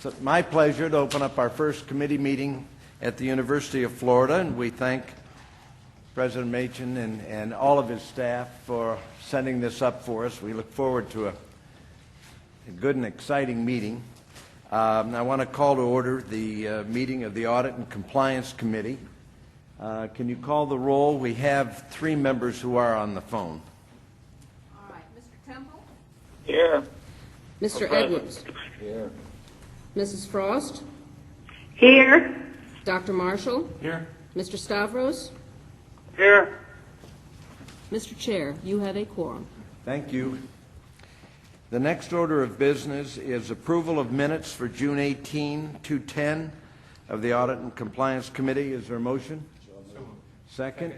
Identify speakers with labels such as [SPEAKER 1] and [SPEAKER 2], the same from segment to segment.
[SPEAKER 1] It's my pleasure to open up our first committee meeting at the University of Florida, and we thank President Machen and all of his staff for setting this up for us. We look forward to a good and exciting meeting. I want to call to order the meeting of the Audit and Compliance Committee. Can you call the roll? We have 3 members who are on the phone.
[SPEAKER 2] All right, Mr. Temple?
[SPEAKER 3] Here.
[SPEAKER 2] Mr. Edwards?
[SPEAKER 1] Here.
[SPEAKER 2] Mrs. Frost?
[SPEAKER 3] Here.
[SPEAKER 2] Dr. Marshall?
[SPEAKER 1] Here.
[SPEAKER 2] Mr. Stavros?
[SPEAKER 3] Here.
[SPEAKER 2] Mr. Chair, you have a quorum.
[SPEAKER 1] Thank you. The next order of business is approval of minutes for June 18, 2010 of the Audit and Compliance Committee. Is there a motion? Second.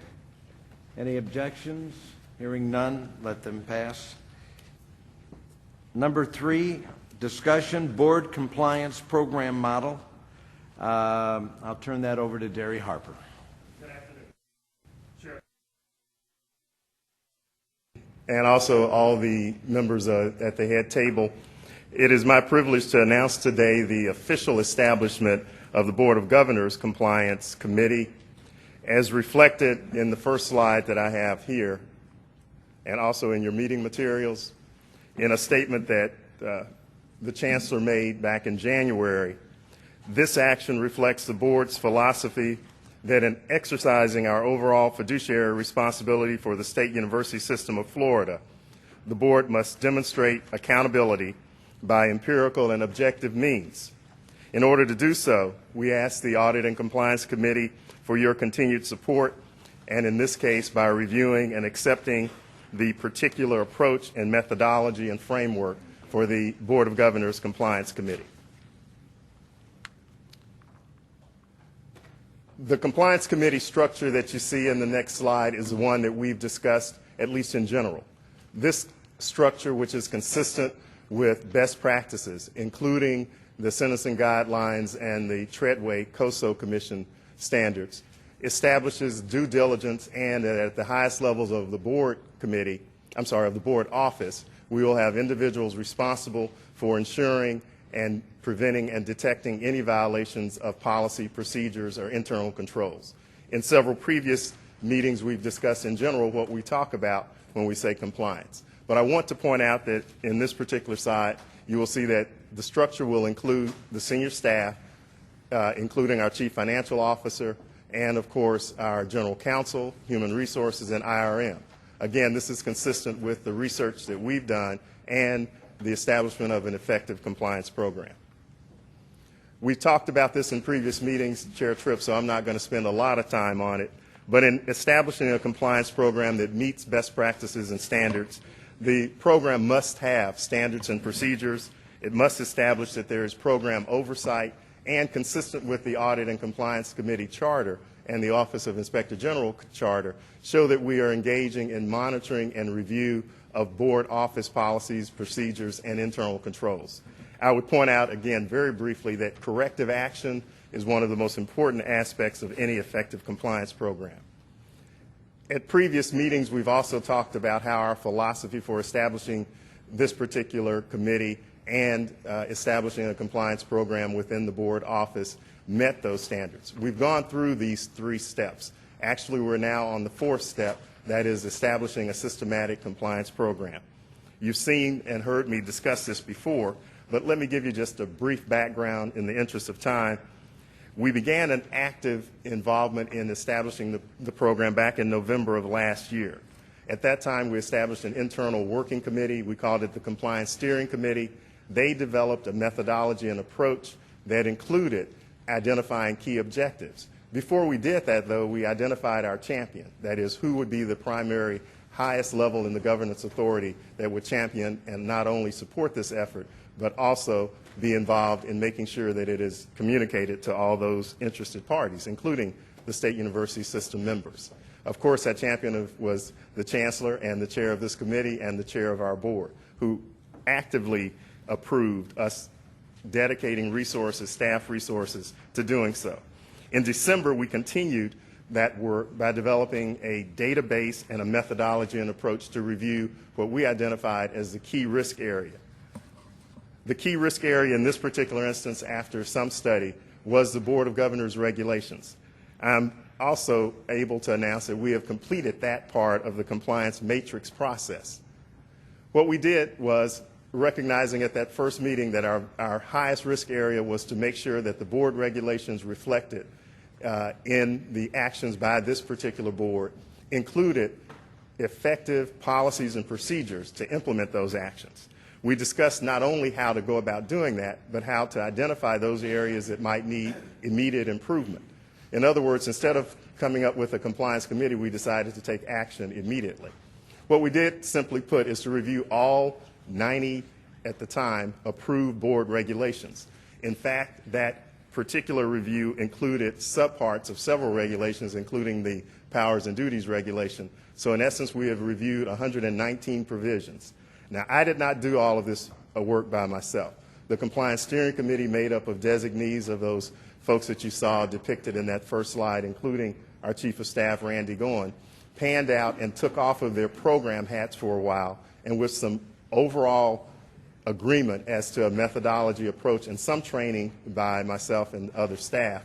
[SPEAKER 1] Any objections? Hearing none, let them pass. Number 3, discussion board compliance program model. I'll turn that over to Derry Harper.
[SPEAKER 4] Good afternoon. Sure. And also all the members at the head table. It is my privilege to announce today the official establishment of the Board of Governors Compliance Committee, as reflected in the first slide that I have here, and also in your meeting materials, in a statement that the Chancellor made back in January. This action reflects the Board's philosophy that in exercising our overall fiduciary responsibility for the State University System of Florida, the Board must demonstrate accountability by empirical and objective means. In order to do so, we ask the Audit and Compliance Committee for your continued support, and in this case, by reviewing and accepting the particular approach and methodology and framework for the Board of Governors Compliance Committee. The Compliance Committee structure that you see in the next slide is the one that we've discussed, at least in general. This structure, which is consistent with best practices, including the sentencing guidelines and the Treadway COSO Commission standards, establishes due diligence, and at the highest levels of the board committee, of the board office, we will have individuals responsible for ensuring and preventing and detecting any violations of policy, procedures, or internal controls. In several previous meetings, we've discussed in general what we talk about when we say compliance. But I want to point out that in this particular slide, you will see that the structure will include the senior staff, including our Chief Financial Officer, and of course our General Counsel, Human Resources, and IRM. Again, this is consistent with the research that we've done and the establishment of an effective compliance program. We talked about this in previous meetings, Chair Tripp, so I'm not going to spend a lot of time on it. But in establishing a compliance program that meets best practices and standards, the program must have standards and procedures. It must establish that there is program oversight, and consistent with the Audit and Compliance Committee Charter and the Office of Inspector General Charter, show that we are engaging in monitoring and review of board office policies, procedures, and internal controls. I would point out again very briefly that corrective action is one of the most important aspects of any effective compliance program. At previous meetings, we've also talked about how our philosophy for establishing this particular committee and establishing a compliance program within the board office met those standards. We've gone through these 3 steps. Actually, we're now on the 4th step, that is establishing a systematic compliance program. You've seen and heard me discuss this before, but let me give you just a brief background in the interest of time. We began an active involvement in establishing the program back in November of last year. At that time, we established an internal working committee. We called it the Compliance Steering Committee. They developed a methodology and approach that included identifying key objectives. Before we did that, though, we identified our champion, that is, who would be the primary highest level in the governance authority that would champion and not only support this effort, but also be involved in making sure that it is communicated to all those interested parties, including the State University System members. Of course, that champion was the Chancellor and the chair of this committee and the chair of our board, who actively approved us dedicating resources, staff resources, to doing so. In December, we continued that work by developing a database and a methodology and approach to review what we identified as the key risk area. The key risk area in this particular instance, after some study, was the Board of Governors regulations. I'm also able to announce that we have completed that part of the compliance matrix process. What we did was, recognizing at that first meeting that our highest risk area was to make sure that the board regulations reflected in the actions by this particular board, included effective policies and procedures to implement those actions. We discussed not only how to go about doing that, but how to identify those areas that might need immediate improvement. In other words, instead of coming up with a compliance committee, we decided to take action immediately. What we did, simply put, is to review all 90, at the time, approved board regulations. In fact, that particular review included subparts of several regulations, including the powers and duties regulation. So in essence, we have reviewed 119 provisions. Now, I did not do all of this work by myself. The Compliance Steering Committee, made up of designees of those folks that you saw depicted in that first slide, including our Chief of Staff, Randy Goen, panned out and took off of their program hats for a while, and with some overall agreement as to a methodology approach and some training by myself and other staff,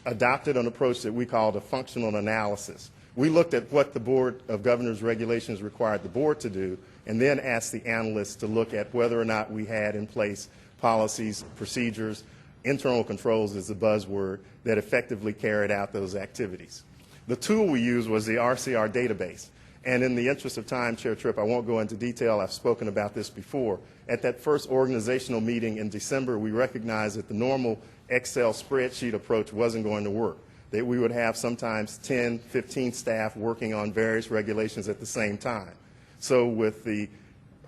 [SPEAKER 4] adopted an approach that we called a functional analysis. We looked at what the Board of Governors regulations required the board to do, and then asked the analysts to look at whether or not we had in place policies, procedures, internal controls is the buzzword, that effectively carried out those activities. The tool we used was the RCR database. And in the interest of time, Chair Tripp, I won't go into detail. I've spoken about this before. At that first organizational meeting in December, we recognized that the normal Excel spreadsheet approach wasn't going to work, that we would have sometimes 10, 15 staff working on various regulations at the same time. So with the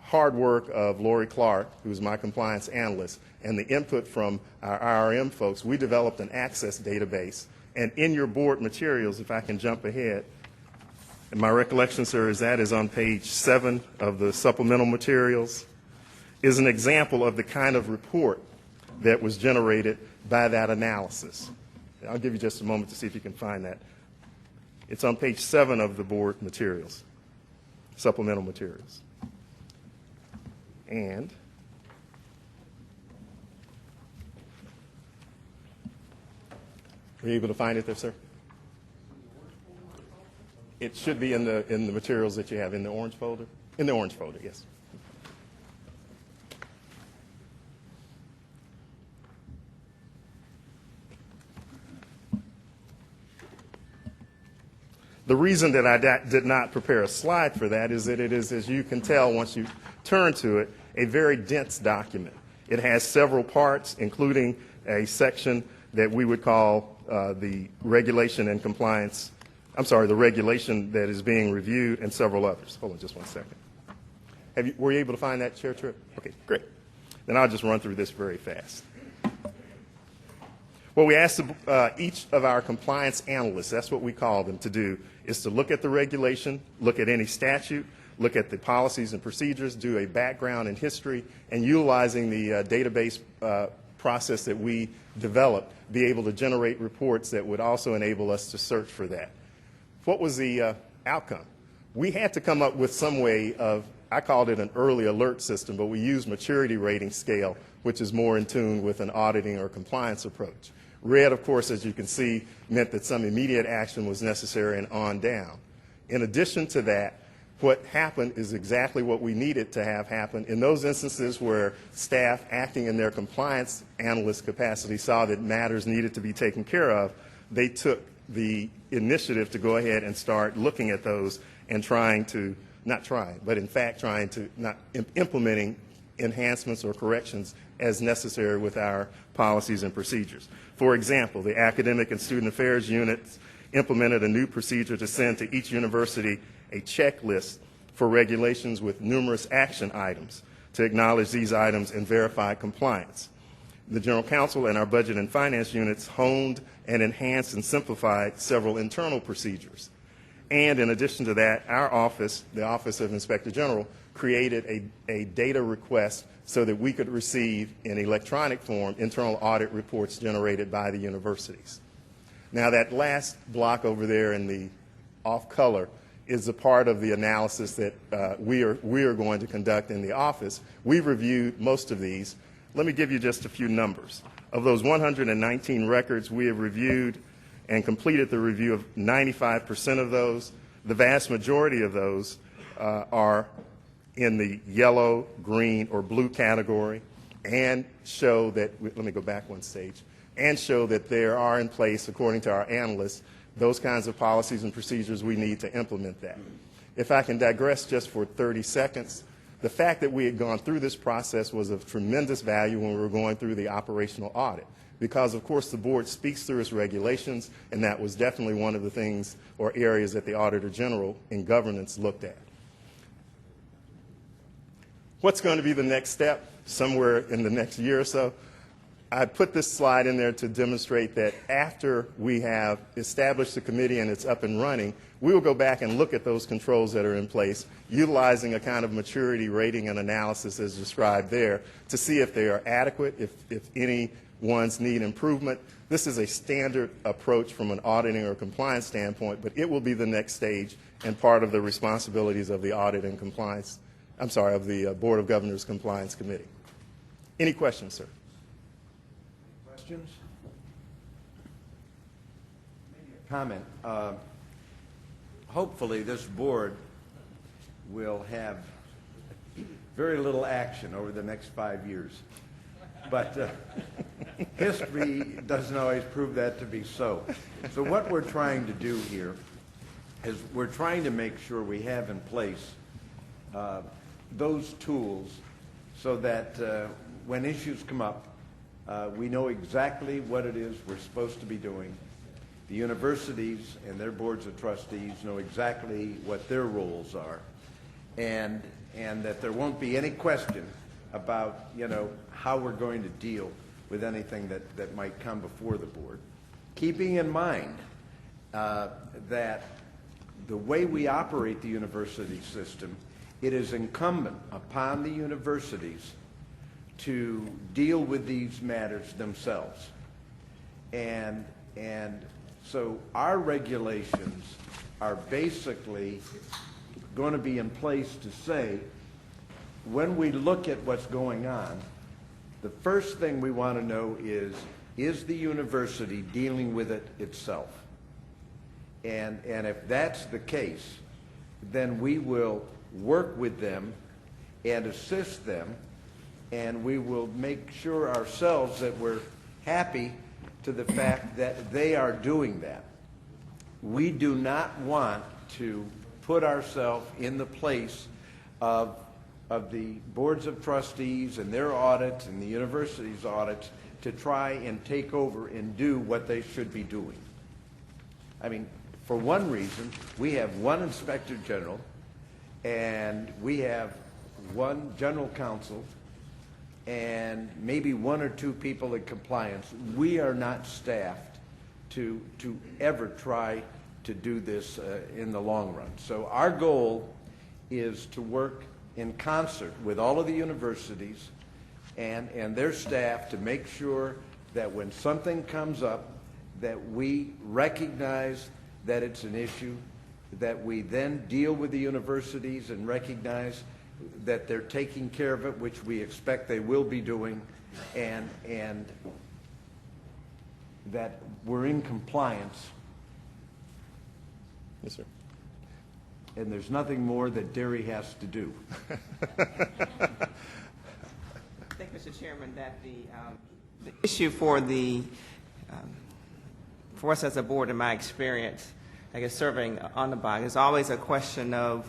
[SPEAKER 4] hard work of Lori Clark, who's my compliance analyst, and the input from our IRM folks, we developed an access database. And in your board materials, if I can jump ahead, and my recollection, sir, is that is on page 7 of the supplemental materials, is an example of the kind of report that was generated by that analysis. I'll give you just a moment to see if you can find that. It's on page 7 of the board materials, supplemental materials. And were you able to find it there, sir? It should be in the materials that you have in the orange folder. In the orange folder, yes. The reason that I did not prepare a slide for that is that it is, as you can tell once you turn to it, a very dense document. It has several parts, including a section that we would call the regulation and compliance, the regulation that is being reviewed, and several others. Hold on just one second. Were you able to find that, Chair Tripp? Okay, great. Then I'll just run through this very fast. What we asked each of our compliance analysts, that's what we call them, to do, is to look at the regulation, look at any statute, look at the policies and procedures, do a background and history, and utilizing the database process that we developed, be able to generate reports that would also enable us to search for that. What was the outcome? We had to come up with some way of, I called it an early alert system, but we used maturity rating scale, which is more in tune with an auditing or compliance approach. Red, of course, as you can see, meant that some immediate action was necessary and on down. In addition to that, what happened is exactly what we needed to have happen. In those instances where staff acting in their compliance analyst capacity saw that matters needed to be taken care of, they took the initiative to go ahead and start looking at those and implementing enhancements or corrections as necessary with our policies and procedures. For example, the academic and student affairs units implemented a new procedure to send to each university a checklist for regulations with numerous action items to acknowledge these items and verify compliance. The General Counsel and our budget and finance units honed and enhanced and simplified several internal procedures. And in addition to that, our office, the Office of Inspector General, created a data request so that we could receive in electronic form internal audit reports generated by the universities. Now that last block over there in the off color is a part of the analysis that we are going to conduct in the office. We've reviewed most of these. Let me give you just a few numbers. Of those 119 records, we have reviewed and completed the review of 95% of those. The vast majority of those are in the yellow, green, or blue category and show that, let me go back one stage, and show that there are in place, according to our analysts, those kinds of policies and procedures we need to implement that. If I can digress just for 30 seconds, the fact that we had gone through this process was of tremendous value when we were going through the operational audit, because of course the board speaks through its regulations, and that was definitely one of the things or areas that the Auditor General in governance looked at. What's going to be the next step? Somewhere in the next year or so, I put this slide in there to demonstrate that after we have established the committee and it's up and running, we will go back and look at those controls that are in place, utilizing a kind of maturity rating and analysis as described there to see if they are adequate, if any ones need improvement. This is a standard approach from an auditing or compliance standpoint, but it will be the next stage and part of the responsibilities of the Audit and Compliance, of the Board of Governors Compliance Committee. Any questions, sir?
[SPEAKER 1] Questions? Maybe a comment. Hopefully this board will have very little action over the next 5 years. But history doesn't always prove that to be so. So what we're trying to do here is we're trying to make sure we have in place those tools so that when issues come up, we know exactly what it is we're supposed to be doing. The universities and their boards of trustees know exactly what their roles are, and that there won't be any question about, how we're going to deal with anything that might come before the board. Keeping in mind that the way we operate the university system, it is incumbent upon the universities to deal with these matters themselves. And so our regulations are basically going to be in place to say, when we look at what's going on, the first thing we want to know is the university dealing with it itself? And if that's the case, then we will work with them and assist them, and we will make sure ourselves that we're happy to the fact that they are doing that. We do not want to put ourselves in the place of the boards of trustees and their audits and the university's audits to try and take over and do what they should be doing. I mean, for one reason, we have one inspector general and we have one general counsel and maybe one or two people in compliance. We are not staffed to ever try to do this in the long run. So our goal is to work in concert with all of the universities and their staff to make sure that when something comes up, that we recognize that it's an issue, that we then deal with the universities and recognize that they're taking care of it, which we expect they will be doing, and that we're in compliance.
[SPEAKER 4] Yes, sir.
[SPEAKER 1] And there's nothing more that Derry has to do.
[SPEAKER 5] I think, Mr. Chairman, that the issue for for us as a board, in my experience, I guess serving on the body, is always a question of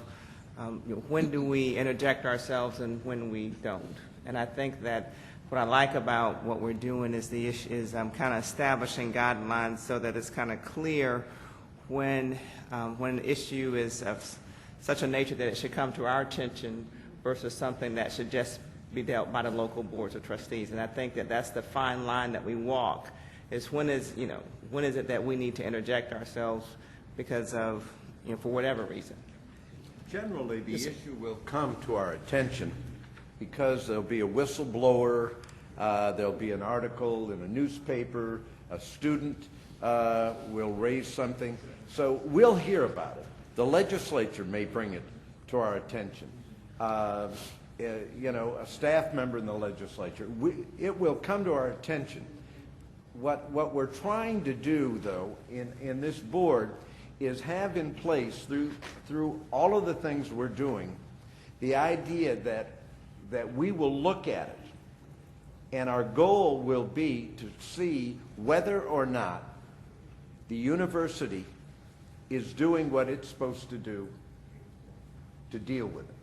[SPEAKER 5] when do we interject ourselves and when we don't. And I think that what I like about what we're doing is the issue is kind of establishing guidelines so that it's kind of clear when an issue is of such a nature that it should come to our attention versus something that should just be dealt by the local boards of trustees. And I think that that's the fine line that we walk, is when is it that we need to interject ourselves because of, for whatever reason.
[SPEAKER 1] Generally, the issue will come to our attention because there'll be a whistleblower, there'll be an article in a newspaper, a student will raise something. So we'll hear about it. The legislature may bring it to our attention. a staff member in the legislature, it will come to our attention. What we're trying to do, though, in this board is have in place through all of the things we're doing, the idea that we will look at it, and our goal will be to see whether or not the university is doing what it's supposed to do to deal with it.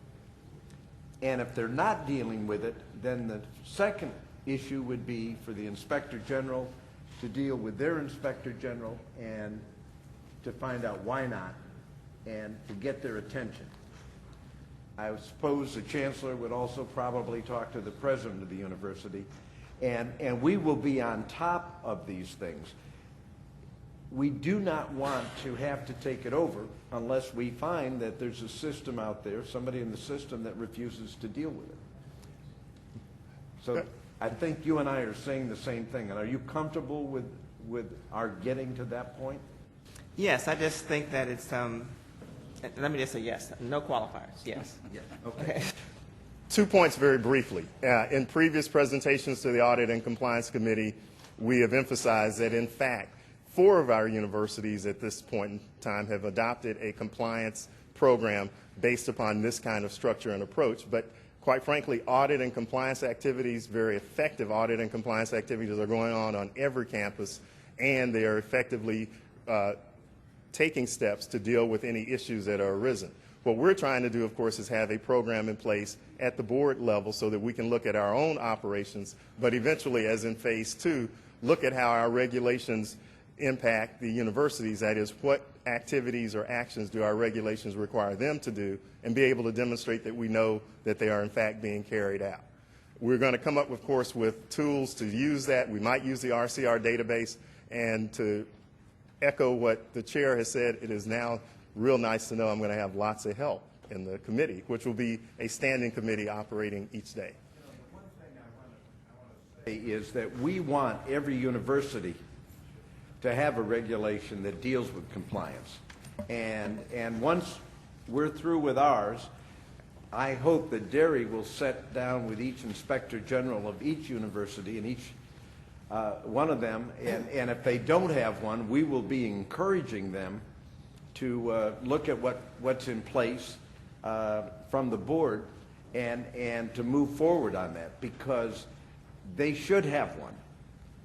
[SPEAKER 1] And if they're not dealing with it, then the second issue would be for the Inspector General to deal with their Inspector General and to find out why not and to get their attention. I suppose the Chancellor would also probably talk to the President of the university, and we will be on top of these things. We do not want to have to take it over unless we find that there's a system out there, somebody in the system that refuses to deal with it. So I think you and I are saying the same thing. And are you comfortable with our getting to that point?
[SPEAKER 5] Yes, I just think that it's, let me just say yes, no qualifiers, yes.
[SPEAKER 1] Yes. Okay.
[SPEAKER 4] 2 points very briefly. In previous presentations to the Audit and Compliance Committee, we have emphasized that, in fact, 4 of our universities at this point in time have adopted a compliance program based upon this kind of structure and approach. But quite frankly, audit and compliance activities, very effective audit and compliance activities, are going on every campus, and they are effectively taking steps to deal with any issues that are arisen. What we're trying to do, of course, is have a program in place at the board level so that we can look at our own operations, but eventually, as in phase 2, look at how our regulations impact the universities. That is, what activities or actions do our regulations require them to do, and be able to demonstrate that we know that they are in fact being carried out. We're going to come up, of course, with tools to use that. We might use the RCR database, and to echo what the chair has said, it is now real nice to know I'm going to have lots of help in the committee, which will be a standing committee operating each day.
[SPEAKER 1] The one thing I want to say is that we want every university to have a regulation that deals with compliance. And once we're through with ours, I hope that Derry will sit down with each Inspector General of each university and each one of them, and if they don't have one, we will be encouraging them to look at what's in place from the board and to move forward on that, because they should have one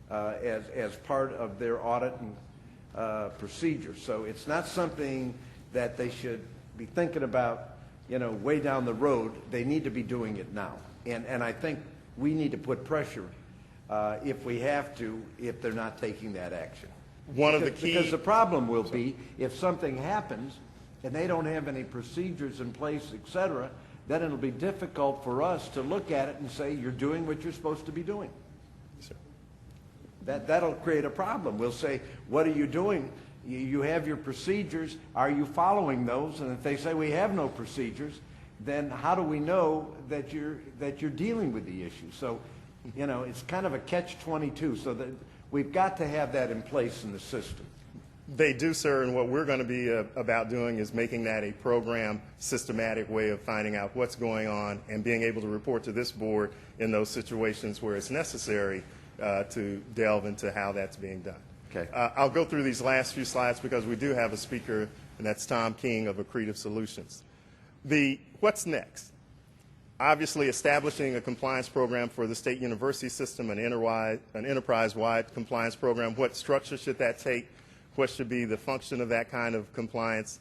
[SPEAKER 1] as part of their audit and procedure. So it's not something that they should be thinking about, way down the road. They need to be doing it now. And I think we need to put pressure if we have to, if they're not taking that action. Because the problem will be if something happens and they don't have any procedures in place, et cetera, then it'll be difficult for us to look at it and say, you're doing what you're supposed to be doing.
[SPEAKER 4] Sir.
[SPEAKER 1] That'll create a problem. We'll say, what are you doing? You have your procedures. Are you following those? And if they say we have no procedures, then how do we know that you're dealing with the issue? So, it's kind of a catch-22. So that we've got to have that in place in the system.
[SPEAKER 4] They do, sir, and what we're going to be about doing is making that a program, systematic way of finding out what's going on and being able to report to this board in those situations where it's necessary to delve into how that's being done.
[SPEAKER 1] Okay.
[SPEAKER 4] I'll go through these last few slides because we do have a speaker, and that's Tom King of Accretive Solutions. What's next? Obviously, establishing a compliance program for the state university system, an enterprise-wide compliance program. What structure should that take? What should be the function of that kind of compliance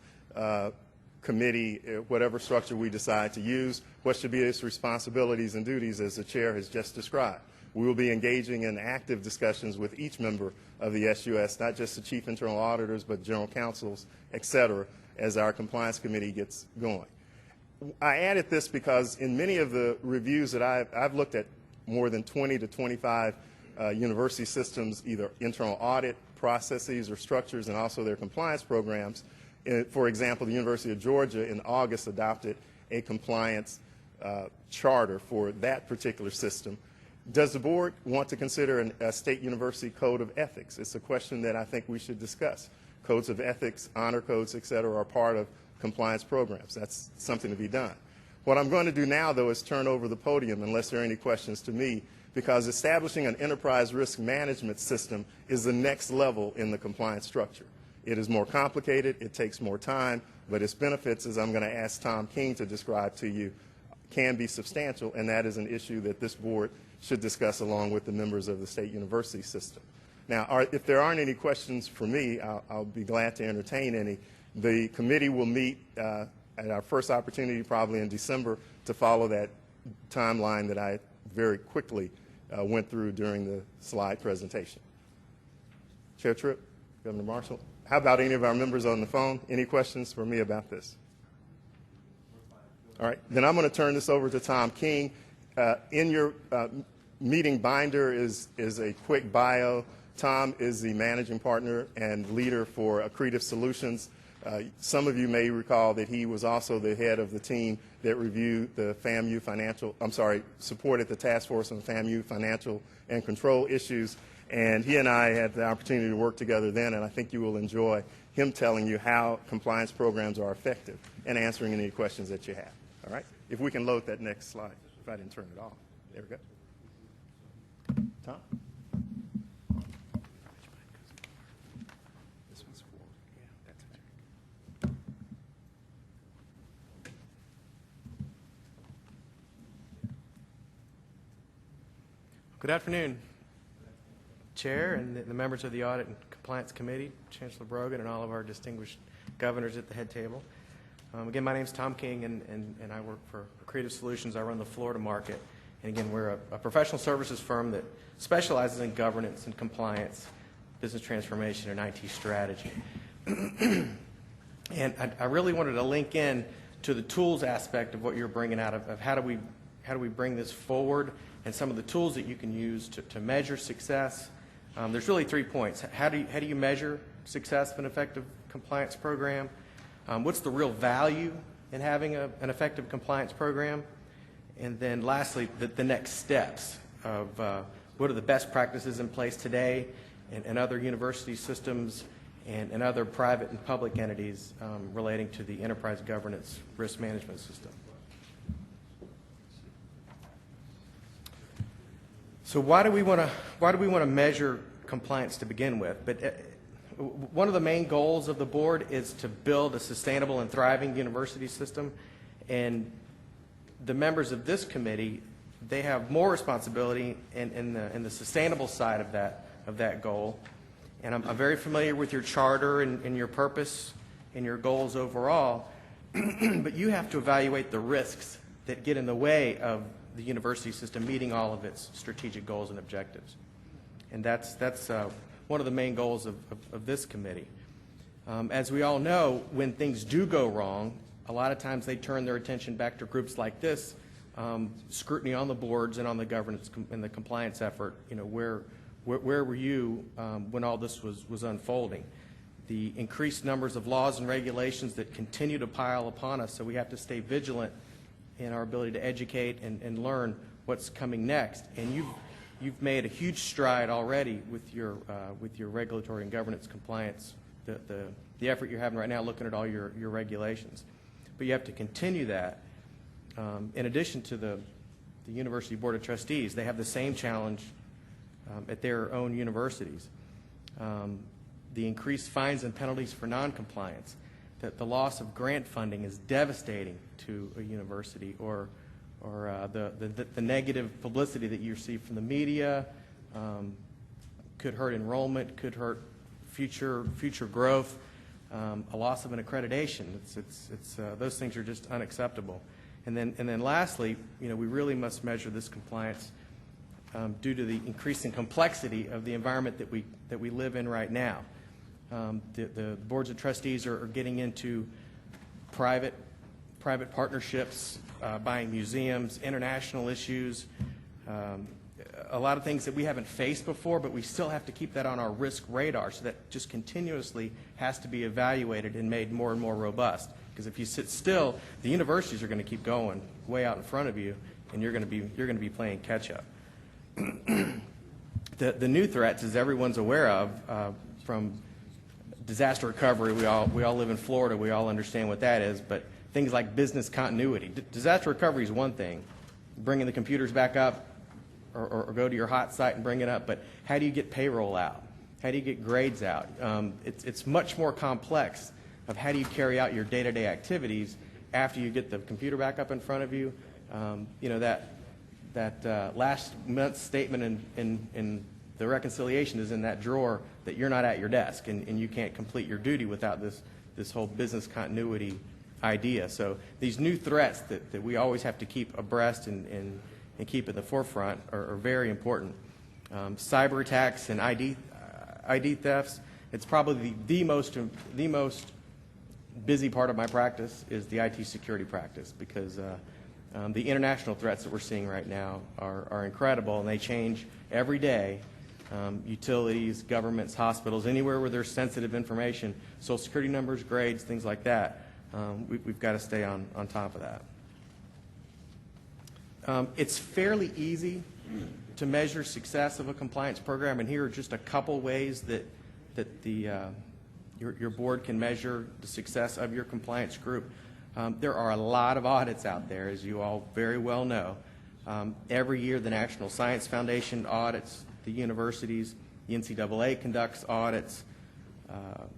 [SPEAKER 4] committee, whatever structure we decide to use? What should be its responsibilities and duties, as the chair has just described? We will be engaging in active discussions with each member of the SUS, not just the chief internal auditors, but general counsels, et cetera, as our compliance committee gets going. I added this because in many of the reviews that I've looked at, more than 20 to 25 university systems, either internal audit processes or structures, and also their compliance programs. For example, the University of Georgia in August adopted a compliance charter for that particular system. Does the board want to consider a state university code of ethics? It's a question that I think we should discuss. Codes of ethics, honor codes, et cetera, are part of compliance programs. That's something to be done. What I'm going to do now, though, is turn over the podium, unless there are any questions to me, because establishing an enterprise risk management system is the next level in the compliance structure. It is more complicated, it takes more time, but its benefits, as I'm going to ask Tom King to describe to you, can be substantial, and that is an issue that this board should discuss along with the members of the state university system. Now, if there aren't any questions for me, I'll be glad to entertain any. The committee will meet at our first opportunity, probably in December, to follow that timeline that I very quickly went through during the slide presentation. Chair Tripp, Governor Marshall, how about any of our members on the phone? Any questions for me about this? All right, then I'm going to turn this over to Tom King. In your meeting binder is a quick bio. Tom is the managing partner and leader for Accretive Solutions. Some of you may recall that he was also the head of the team that reviewed the supported the task force on FAMU financial and control issues. And he and I had the opportunity to work together then, and I think you will enjoy him telling you how compliance programs are effective and answering any questions that you have. All right? If we can load that next slide, if I didn't turn it off. There we go. Tom? This one's for, yeah, that's it.
[SPEAKER 6] Good afternoon, Chair and the members of the Audit and Compliance Committee, Chancellor Brogan, and all of our distinguished governors at the head table. Again, my name is Tom King, and I work for Creative Solutions. I run the Florida market. And again, we're a professional services firm that specializes in governance and compliance, business transformation, and IT strategy. And I really wanted to link in to the tools aspect of what you're bringing out of how do we bring this forward, and some of the tools that you can use to measure success. There's really 3 points. How do you measure success of an effective compliance program? What's the real value in having an effective compliance program? And then lastly, the next steps of what are the best practices in place today and other university systems and other private and public entities relating to the enterprise governance risk management system. So why do we want to measure compliance to begin with? But one of the main goals of the board is to build a sustainable and thriving university system, and the members of this committee, they have more responsibility in the sustainable side of that goal. And I'm very familiar with your charter and your purpose and your goals overall, but you have to evaluate the risks that get in the way of the university system meeting all of its strategic goals and objectives. And that's one of the main goals of this committee. As we all know, when things do go wrong, a lot of times they turn their attention back to groups like this, scrutiny on the boards and on the governance and the compliance effort. You know, where were you when all this was unfolding? The increased numbers of laws and regulations that continue to pile upon us, so we have to stay vigilant in our ability to educate and learn what's coming next. And you've made a huge stride already with your regulatory and governance compliance, the effort you're having right now looking at all your regulations. But you have to continue that. In addition to the University Board of Trustees, they have the same challenge at their own universities. The increased fines and penalties for noncompliance, that the loss of grant funding is devastating to a university, or the negative publicity that you receive from the media could hurt enrollment, could hurt future growth, a loss of an accreditation. Those things are just unacceptable. And then lastly, you know, we really must measure this compliance due to the increasing complexity of the environment that we live in right now. The boards of trustees are getting into private partnerships, buying museums, international issues, a lot of things that we haven't faced before, but we still have to keep that on our risk radar, so that just continuously has to be evaluated and made more and more robust. Because if you sit still, the universities are going to keep going way out in front of you, and you're going to be playing catch up. The new threats, as everyone's aware of, from disaster recovery, we all live in Florida, we all understand what that is, but things like business continuity. Disaster recovery is one thing, bringing the computers back up or go to your hot site and bring it up, but how do you get payroll out? How do you get grades out? It's much more complex of how do you carry out your day-to-day activities after you get the computer back up in front of you. You know, that last month's statement in the reconciliation is in that drawer that you're not at your desk and you can't complete your duty without this whole business continuity idea. So these new threats that we always have to keep abreast and keep at the forefront are very important. Cyber attacks and ID thefts, it's probably the most busy part of my practice is the IT security practice, because the international threats that we're seeing right now are incredible, and they change every day. Utilities, governments, hospitals, anywhere where there's sensitive information, Social Security numbers, grades, things like that, we've got to stay on top of that. It's fairly easy to measure success of a compliance program, and here are just a couple ways that your board can measure the success of your compliance group. There are a lot of audits out there, as you all very well know. Every year the National Science Foundation audits the universities, the NCAA conducts audits.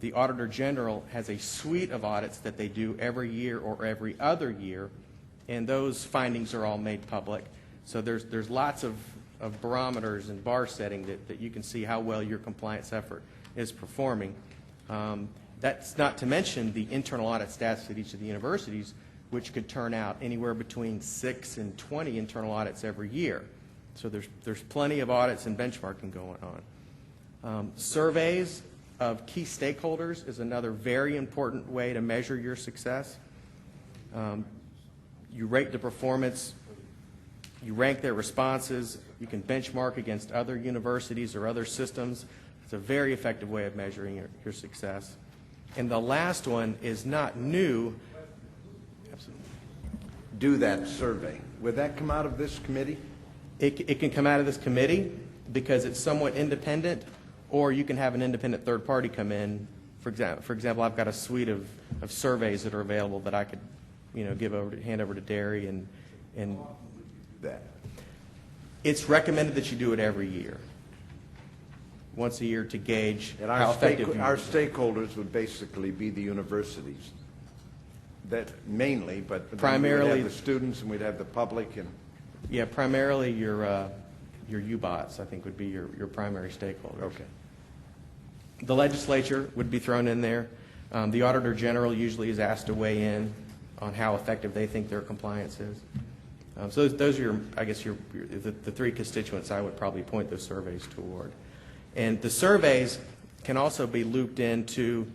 [SPEAKER 6] The Auditor General has a suite of audits that they do every year or every other year, and those findings are all made public. So there's lots of barometers and bar setting that you can see how well your compliance effort is performing. That's not to mention the internal audit stats at each of the universities, which could turn out anywhere between 6 and 20 internal audits every year. So there's plenty of audits and benchmarking going on. Surveys of key stakeholders is another very important way to measure your success. You rate the performance, you rank their responses, you can benchmark against other universities or other systems. It's a very effective way of measuring your success. And the last one is not new.
[SPEAKER 1] Do that survey. Would that come out of this committee?
[SPEAKER 6] It can come out of this committee because it's somewhat independent, or you can have an independent third party come in. For example, I've got a suite of surveys that are available that I could, hand over to Derry and
[SPEAKER 1] That.
[SPEAKER 6] It's recommended that you do it every year, once a year, to gauge
[SPEAKER 1] And
[SPEAKER 6] how effective
[SPEAKER 1] our stakeholders would basically be the universities. That mainly, but then
[SPEAKER 6] Primarily-
[SPEAKER 1] we'd have the students and we'd have the public and.
[SPEAKER 6] Yeah, primarily your UBOTs, I think, would be your primary stakeholders.
[SPEAKER 1] Okay.
[SPEAKER 6] The legislature would be thrown in there. The Auditor General usually is asked to weigh in on how effective they think their compliance is. So those are, the three constituents I would probably point those surveys toward. And the surveys can also be looped into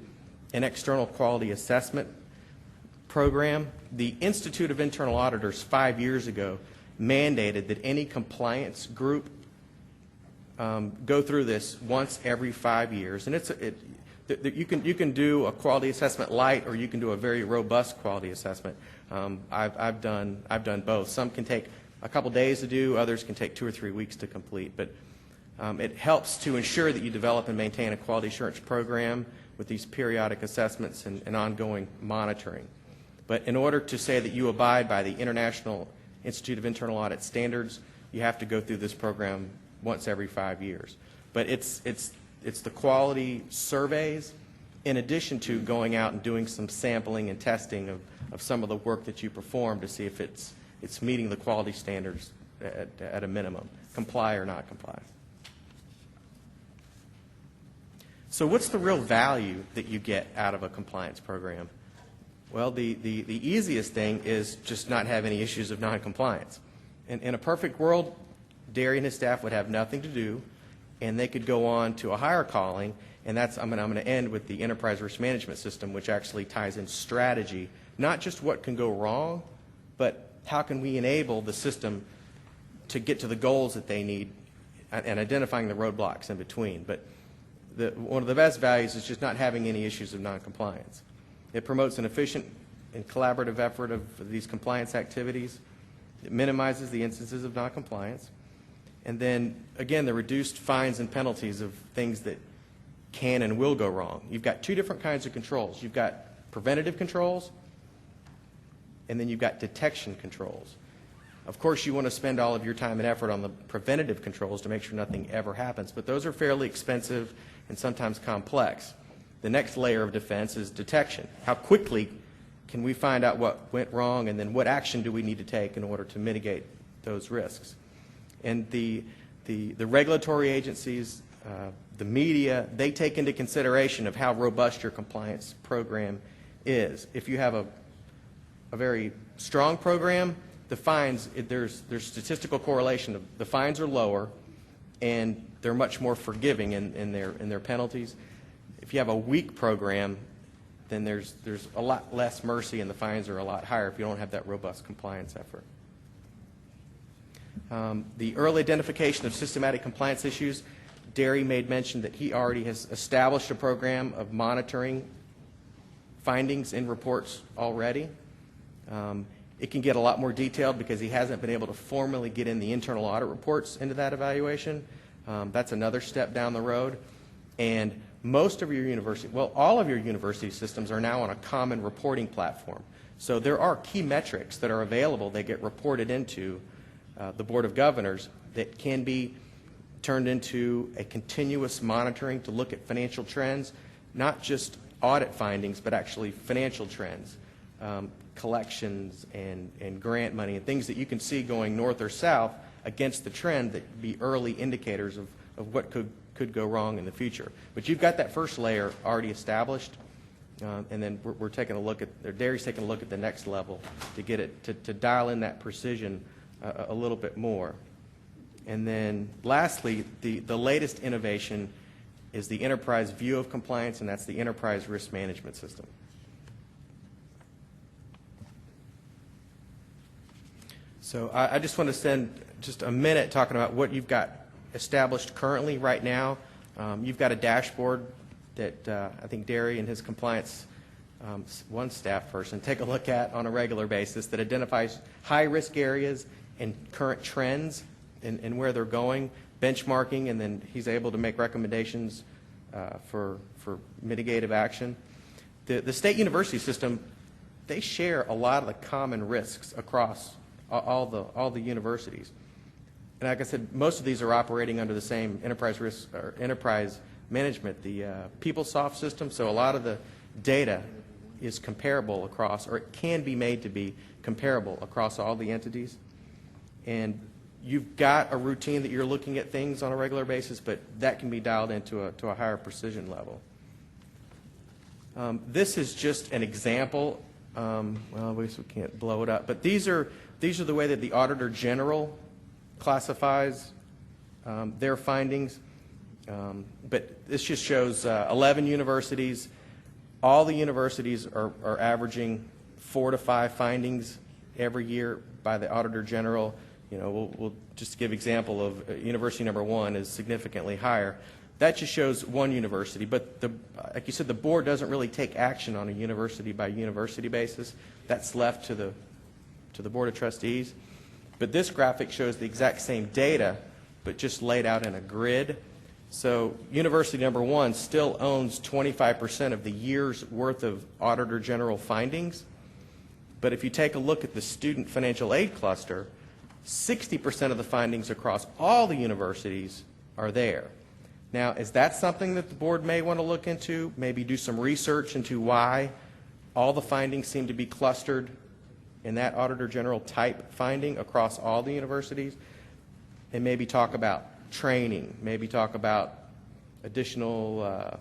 [SPEAKER 6] an external quality assessment program. The Institute of Internal Auditors 5 years ago mandated that any compliance group go through this once every 5 years. And you can do a quality assessment light, or you can do a very robust quality assessment. I've done both. Some can take a couple days to do, others can take 2 or 3 weeks to complete. But it helps to ensure that you develop and maintain a quality assurance program with these periodic assessments and ongoing monitoring. But in order to say that you abide by the International Institute of Internal Audit standards, you have to go through this program once every 5 years. But it's the quality surveys, in addition to going out and doing some sampling and testing of some of the work that you perform to see if it's meeting the quality standards at a minimum, comply or not comply. So what's the real value that you get out of a compliance program? Well, the easiest thing is just not have any issues of noncompliance. In a perfect world, Derry and his staff would have nothing to do, and they could go on to a higher calling, and I'm going to end with the enterprise risk management system, which actually ties in strategy, not just what can go wrong, but how can we enable the system to get to the goals that they need, and identifying the roadblocks in between. But one of the best values is just not having any issues of noncompliance. It promotes an efficient and collaborative effort of these compliance activities. It minimizes the instances of noncompliance. And then, again, the reduced fines and penalties of things that can and will go wrong. You've got two different kinds of controls. You've got preventative controls and then you've got detection controls. Of course, you want to spend all of your time and effort on the preventative controls to make sure nothing ever happens, but those are fairly expensive and sometimes complex. The next layer of defense is detection. How quickly can we find out what went wrong, and then what action do we need to take in order to mitigate those risks? And the regulatory agencies, the media, they take into consideration of how robust your compliance program is. If you have a very strong program, the fines, there's statistical correlation. The fines are lower, and they're much more forgiving in their penalties. If you have a weak program, then there's a lot less mercy, and the fines are a lot higher if you don't have that robust compliance effort. The early identification of systematic compliance issues, Derry made mention that he already has established a program of monitoring findings in reports already. It can get a lot more detailed because he hasn't been able to formally get in the internal audit reports into that evaluation. That's another step down the road. And most of your university, well, all of your university systems are now on a common reporting platform. So there are key metrics that are available that get reported into the Board of Governors that can be turned into a continuous monitoring to look at financial trends, not just audit findings, but actually financial trends, collections and grant money, and things that you can see going north or south against the trend that be early indicators of what could go wrong in the future. But you've got that first layer already established, and then we're taking a look at, or Derry's taking a look at the next level to get it, to dial in that precision a little bit more. And then lastly, the latest innovation is the enterprise view of compliance, and that's the enterprise risk management system. So I just want to spend just a minute talking about what you've got established currently right now. You've got a dashboard that I think Derry and his compliance one staff person take a look at on a regular basis that identifies high-risk areas and current trends and where they're going, benchmarking, and then he's able to make recommendations for mitigative action. The state university system, they share a lot of the common risks across all the universities. And like I said, most of these are operating under the same enterprise risk or enterprise management, the PeopleSoft system. So a lot of the data is comparable across, or it can be made to be comparable across all the entities. And you've got a routine that you're looking at things on a regular basis, but that can be dialed into a higher precision level. This is just an example. Well, I guess we can't blow it up, but these are the way that the Auditor General classifies their findings. But this just shows 11 universities. All the universities are averaging 4 to 5 findings every year by the Auditor General. You know, we'll just give example of university number 1 is significantly higher. That just shows one university, but like you said, the board doesn't really take action on a university by university basis. That's left to the Board of Trustees. But this graphic shows the exact same data, but just laid out in a grid. So university number 1 still owns 25% of the year's worth of Auditor General findings. But if you take a look at the student financial aid cluster, 60% of the findings across all the universities are there. Now, is that something that the board may want to look into, maybe do some research into why all the findings seem to be clustered in that Auditor General type finding across all the universities, and maybe talk about training, maybe talk about additional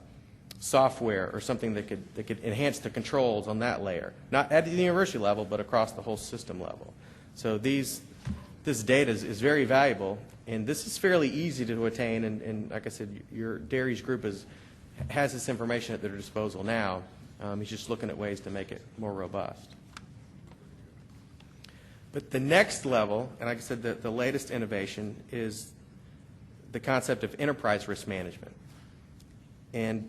[SPEAKER 6] software or something that could enhance the controls on that layer, not at the university level, but across the whole system level. So this data is very valuable, and this is fairly easy to attain, and like I said, Derry's group has this information at their disposal now. He's just looking at ways to make it more robust. But the next level, and like I said, the latest innovation is the concept of enterprise risk management. And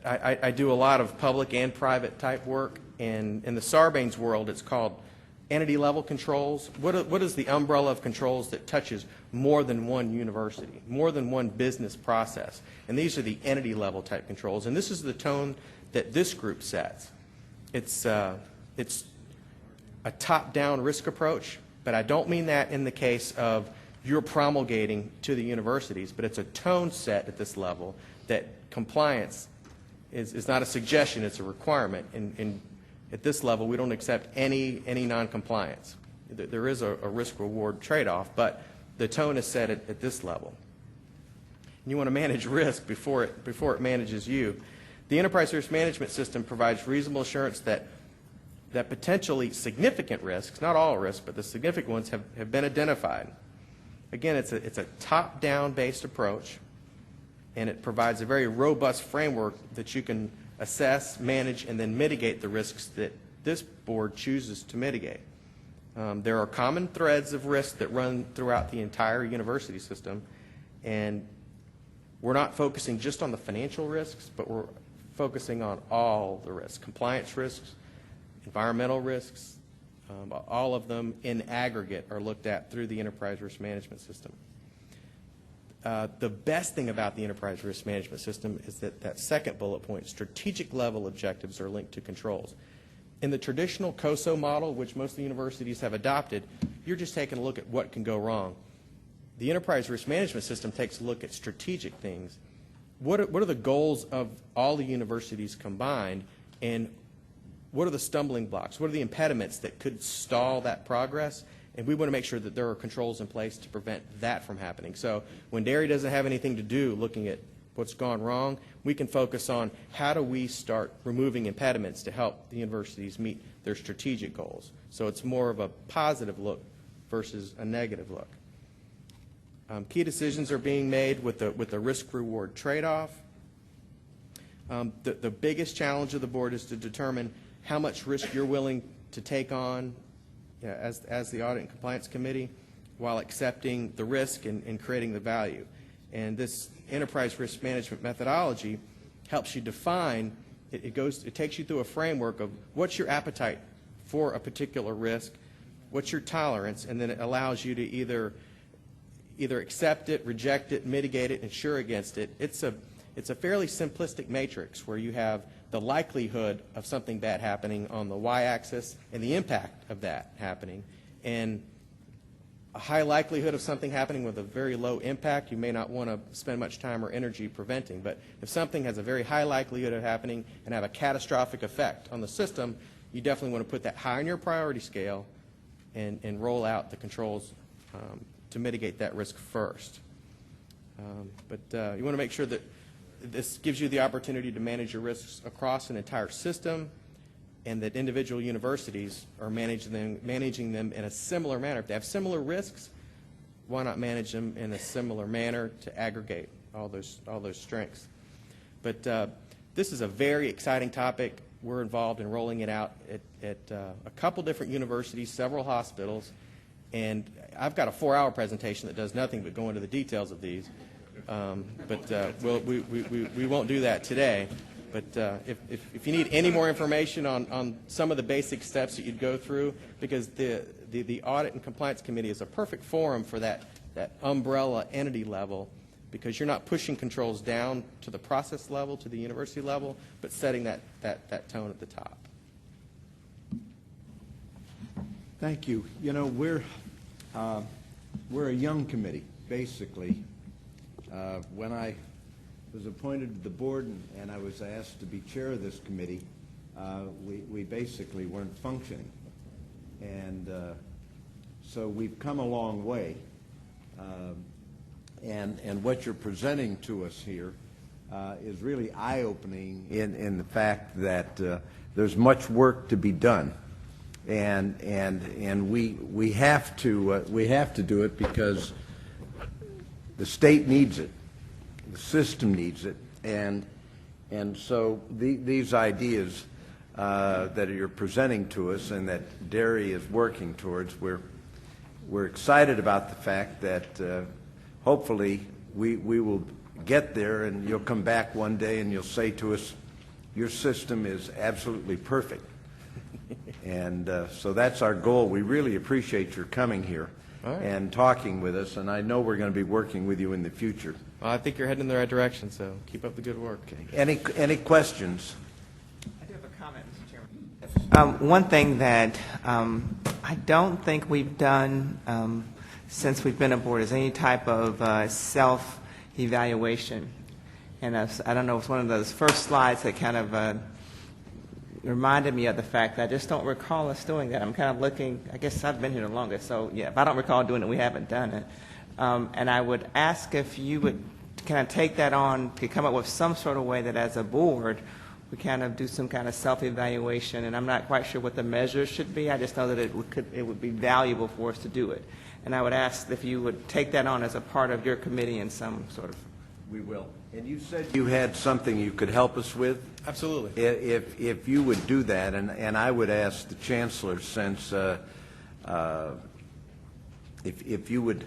[SPEAKER 6] I do a lot of public and private type work, and in the Sarbanes world, it's called entity-level controls. What is the umbrella of controls that touches more than one university, more than one business process? And these are the entity-level type controls. And this is the tone that this group sets. It's a top-down risk approach, but I don't mean that in the case of you're promulgating to the universities, but it's a tone set at this level that compliance is not a suggestion, it's a requirement. And at this level, we don't accept any non-compliance. There is a risk-reward trade-off, but the tone is set at this level. And you want to manage risk before it manages you. The enterprise risk management system provides reasonable assurance that potentially significant risks, not all risks, but the significant ones have been identified. Again, it's a top-down based approach, and it provides a very robust framework that you can assess, manage, and then mitigate the risks that this board chooses to mitigate. There are common threads of risk that run throughout the entire university system, and we're not focusing just on the financial risks, but we're focusing on all the risks, compliance risks, environmental risks, all of them in aggregate are looked at through the enterprise risk management system. The best thing about the enterprise risk management system is that second bullet point, strategic level objectives are linked to controls. In the traditional COSO model, which most of the universities have adopted, you're just taking a look at what can go wrong. The enterprise risk management system takes a look at strategic things. What are the goals of all the universities combined, and what are the stumbling blocks? What are the impediments that could stall that progress? And we want to make sure that there are controls in place to prevent that from happening. So when Dairy doesn't have anything to do looking at what's gone wrong, we can focus on how do we start removing impediments to help the universities meet their strategic goals. So it's more of a positive look versus a negative look. Key decisions are being made with the risk-reward trade-off. The biggest challenge of the board is to determine how much risk you're willing to take on as the Audit and Compliance Committee while accepting the risk and creating the value. And this enterprise risk management methodology helps you define, it takes you through a framework of what's your appetite for a particular risk, what's your tolerance, and then it allows you to either accept it, reject it, mitigate it, insure against it. It's a fairly simplistic matrix where you have the likelihood of something bad happening on the y-axis and the impact of that happening. And a high likelihood of something happening with a very low impact, you may not want to spend much time or energy preventing. But if something has a very high likelihood of happening and have a catastrophic effect on the system, you definitely want to put that high on your priority scale and roll out the controls to mitigate that risk first. But you want to make sure that this gives you the opportunity to manage your risks across an entire system, and that individual universities are managing them in a similar manner. If they have similar risks, why not manage them in a similar manner to aggregate all those strengths? But this is a very exciting topic. We're involved in rolling it out at a couple different universities, several hospitals, and I've got a 4-hour presentation that does nothing but go into the details of these. But we won't do that today. But if you need any more information on some of the basic steps that you'd go through, because the Audit and Compliance Committee is a perfect forum for that umbrella entity level, because you're not pushing controls down to the process level, to the university level, but setting that tone at the top.
[SPEAKER 1] Thank you. You know, we're a young committee, basically. When I was appointed to the board and I was asked to be chair of this committee, we basically weren't functioning. And so we've come a long way. And what you're presenting to us here is really eye-opening in the fact that there's much work to be done. And we have to do it because the state needs it, the system needs it, and so these ideas that you're presenting to us and that Derry is working towards, we're excited about the fact that hopefully we will get there, and you'll come back one day and you'll say to us, your system is absolutely perfect. And so that's our goal. We really appreciate your coming here and talking with us, and I know we're going to be working with you in the future.
[SPEAKER 6] Well, I think you're heading in the right direction, so keep up the good work.
[SPEAKER 1] Okay. Any questions?
[SPEAKER 5] I do have a comment, Mr. Chairman. One thing that I don't think we've done, since we've been aboard, is any type of self-evaluation. And I don't know, it's one of those first slides that kind of reminded me of the fact that I just don't recall us doing that. I'm kind of looking, I guess I've been here the longest, so yeah, if I don't recall doing it, we haven't done it. And I would ask if you would kind of take that on, to come up with some sort of way that as a board, we kind of do some kind of self-evaluation, and I'm not quite sure what the measures should be. I just know that it would be valuable for us to do it. And I would ask if you would take that on as a part of your committee in some sort of...
[SPEAKER 1] We will. And you said you had something you could help us with?
[SPEAKER 6] Absolutely.
[SPEAKER 1] If you would do that, and I would ask the Chancellor, since if you would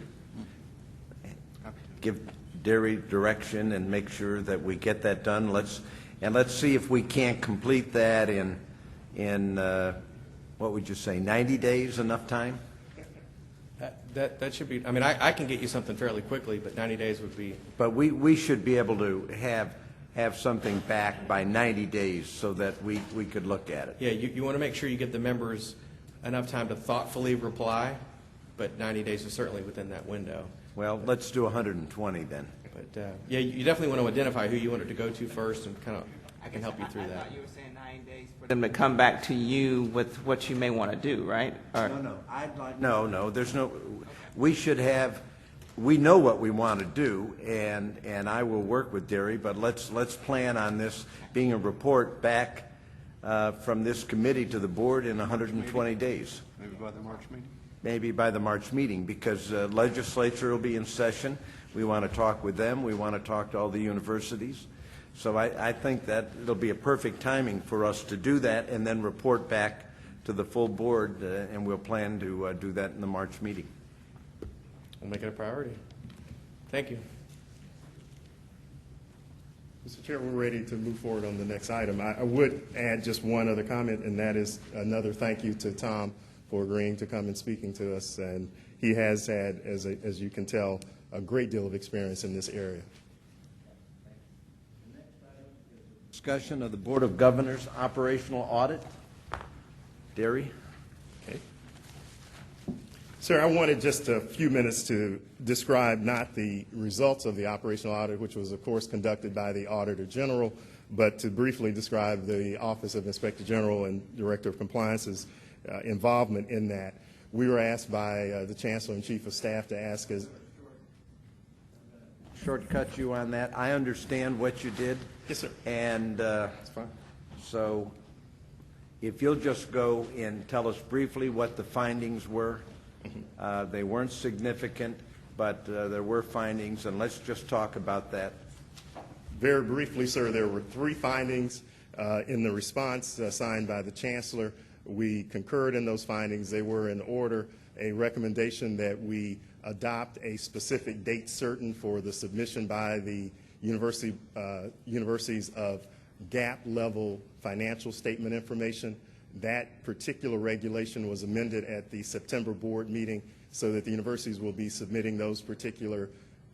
[SPEAKER 1] give Derry direction and make sure that we get that done, let's see if we can't complete that in what would you say, 90 days, enough time?
[SPEAKER 6] That should be, I mean, I can get you something fairly quickly, but 90 days would be...
[SPEAKER 1] But we should be able to have something back by 90 days so that we could look at it.
[SPEAKER 6] Yeah, you want to make sure you get the members enough time to thoughtfully reply, but 90 days is certainly within that window.
[SPEAKER 1] Well, let's do 120 then.
[SPEAKER 6] But yeah, you definitely want to identify who you want it to go to first, and kind of, I can help you through
[SPEAKER 5] I
[SPEAKER 6] that.
[SPEAKER 5] thought you were saying 9 days for them to come back to you with what you may want to do, right? Or,
[SPEAKER 1] No, there's no, we should have, we know what we want to do, and I will work with Derry, but let's plan on this being a report back from this committee to the board in 120 days.
[SPEAKER 7] Maybe by the March meeting?
[SPEAKER 1] Maybe by the March meeting, because legislature will be in session. We want to talk with them. We want to talk to all the universities. So I think that it'll be a perfect timing for us to do that and then report back to the full board, and we'll plan to do that in the March meeting.
[SPEAKER 6] We'll make it a priority. Thank you.
[SPEAKER 4] Mr. Chair, we're ready to move forward on the next item. I would add just one other comment, and that is another thank you to Tom for agreeing to come and speaking to us. And he has had, as you can tell, a great deal of experience in this area.
[SPEAKER 1] Discussion of the Board of Governors operational audit. Derry?
[SPEAKER 4] Okay. Sir, I wanted just a few minutes to describe not the results of the operational audit, which was, of course, conducted by the Auditor General, but to briefly describe the Office of Inspector General and Director of Compliance's involvement in that. We were asked by the Chancellor and Chief of Staff to ask us.
[SPEAKER 1] Shortcut you on that. I understand what you did.
[SPEAKER 4] Yes, sir.
[SPEAKER 1] And
[SPEAKER 4] That's fine.
[SPEAKER 1] so if you'll just go and tell us briefly what the findings were. They weren't significant, but there were findings, and let's just talk about that.
[SPEAKER 4] Very briefly, sir, there were 3 findings in the response signed by the Chancellor. We concurred in those findings. They were in order: a recommendation that we adopt a specific date certain for the submission by the universities of GAAP-level financial statement information. That particular regulation was amended at the September board meeting so that the universities will be submitting those particular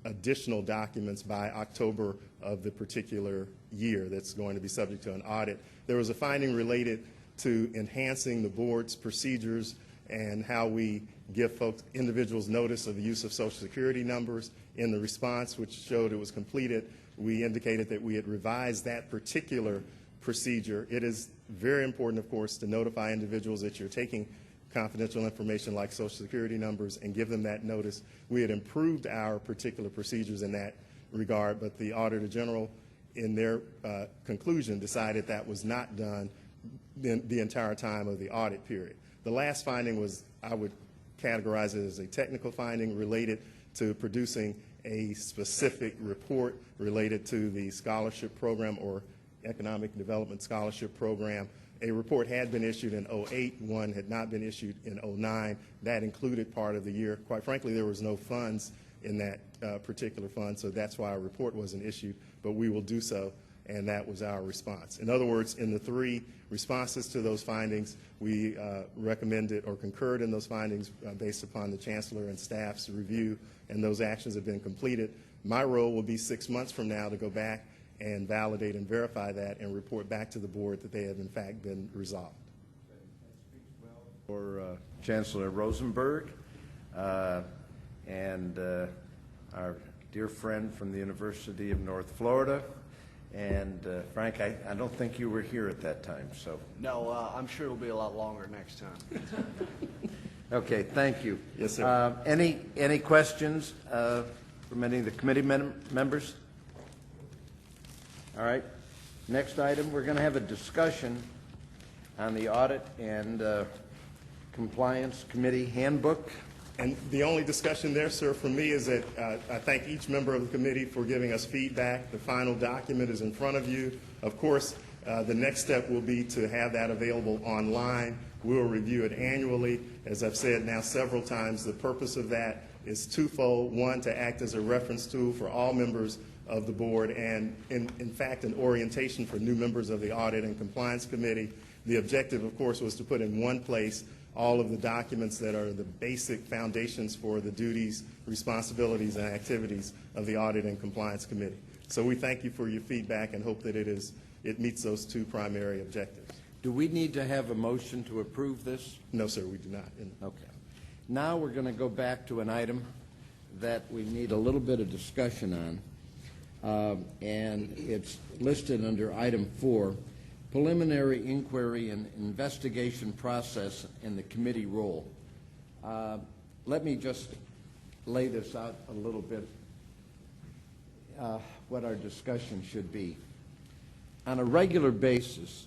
[SPEAKER 4] additional documents by October of the particular year that's going to be subject to an audit. There was a finding related to enhancing the board's procedures and how we give individuals notice of the use of Social Security numbers. In the response, which showed it was completed, we indicated that we had revised that particular procedure. It is very important, of course, to notify individuals that you're taking confidential information like Social Security numbers and give them that notice. We had improved our particular procedures in that regard, but the Auditor General, in their conclusion, decided that was not done the entire time of the audit period. The last finding was, I would categorize it as a technical finding related to producing a specific report related to the scholarship program or economic development scholarship program. A report had been issued in 2008, one had not been issued in 2009. That included part of the year. Quite frankly, there was no funds in that particular fund, so that's why a report wasn't issued, but we will do so, and that was our response. In other words, in the 3 responses to those findings, we recommended or concurred in those findings based upon the Chancellor and staff's review, and those actions have been completed. My role will be 6 months from now to go back and validate and verify that and report back to the board that they have in fact been resolved.
[SPEAKER 1] That speaks well for Chancellor Rosenberg and our dear friend from the University of North Florida. And Frank, I don't think you were here at that time, so.
[SPEAKER 7] No, I'm sure it'll be a lot longer next time.
[SPEAKER 1] Okay, thank you.
[SPEAKER 4] Yes, sir.
[SPEAKER 1] Any questions from any of the committee members? All right. Next item, we're going to have a discussion on the Audit and Compliance Committee Handbook.
[SPEAKER 4] And the only discussion there, sir, from me is that I thank each member of the committee for giving us feedback. The final document is in front of you. Of course, the next step will be to have that available online. We'll review it annually. As I've said now several times, the purpose of that is twofold. One, to act as a reference tool for all members of the board, and in fact, an orientation for new members of the Audit and Compliance Committee. The objective, of course, was to put in one place all of the documents that are the basic foundations for the duties, responsibilities, and activities of the Audit and Compliance Committee. So we thank you for your feedback and hope that it meets those two primary objectives.
[SPEAKER 1] Do we need to have a motion to approve this?
[SPEAKER 4] No, sir, we do not.
[SPEAKER 1] Okay. Now we're going to go back to an item that we need a little bit of discussion on, and it's listed under item 4, preliminary inquiry and investigation process and the committee role. Let me just lay this out a little bit, what our discussion should be. On a regular basis,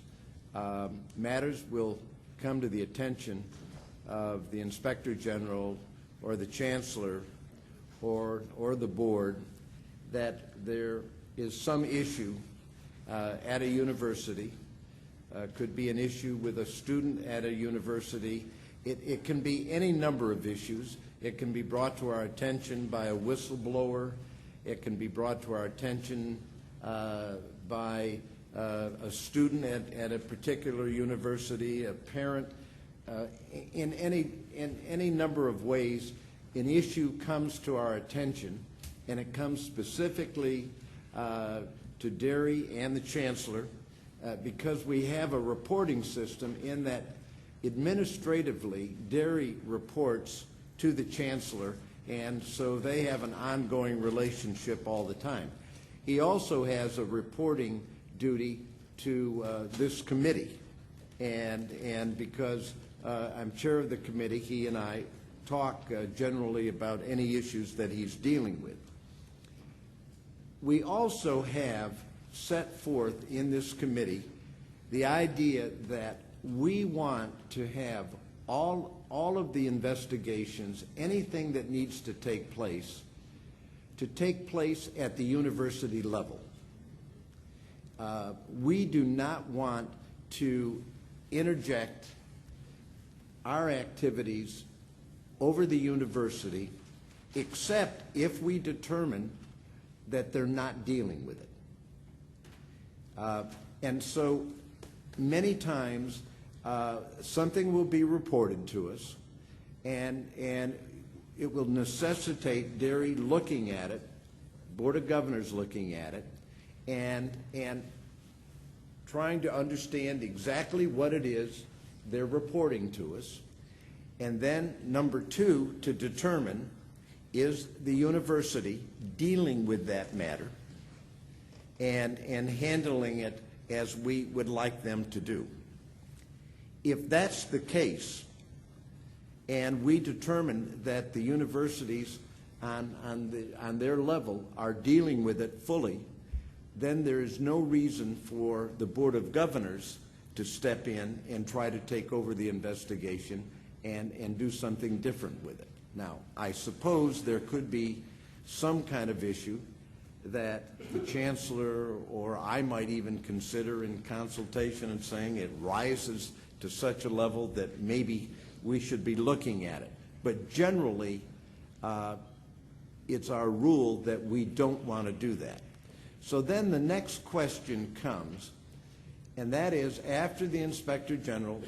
[SPEAKER 1] matters will come to the attention of the Inspector General or the Chancellor or the Board that there is some issue at a university. Could be an issue with a student at a university. It can be any number of issues. It can be brought to our attention by a whistleblower. It can be brought to our attention by a student at a particular university, a parent. In any number of ways, an issue comes to our attention, and it comes specifically to Derry and the Chancellor, because we have a reporting system in that administratively Derry reports to the Chancellor, and so they have an ongoing relationship all the time. He also has a reporting duty to this committee, and because I'm chair of the committee, he and I talk generally about any issues that he's dealing with. We also have set forth in this committee the idea that we want to have all of the investigations, anything that needs to take place at the university level. We do not want to interject our activities over the university except if we determine that they're not dealing with it. And so many times something will be reported to us, and it will necessitate Derry looking at it, Board of Governors looking at it, and trying to understand exactly what it is they're reporting to us. And then, number 2, to determine, is the university dealing with that matter and handling it as we would like them to do. If that's the case, and we determine that the universities on their level are dealing with it fully, then there is no reason for the Board of Governors to step in and try to take over the investigation and do something different with it. Now, I suppose there could be some kind of issue that the Chancellor or I might even consider in consultation and saying it rises to such a level that maybe we should be looking at it. But generally, it's our rule that we don't want to do that. So then the next question comes, and that is after the Inspector General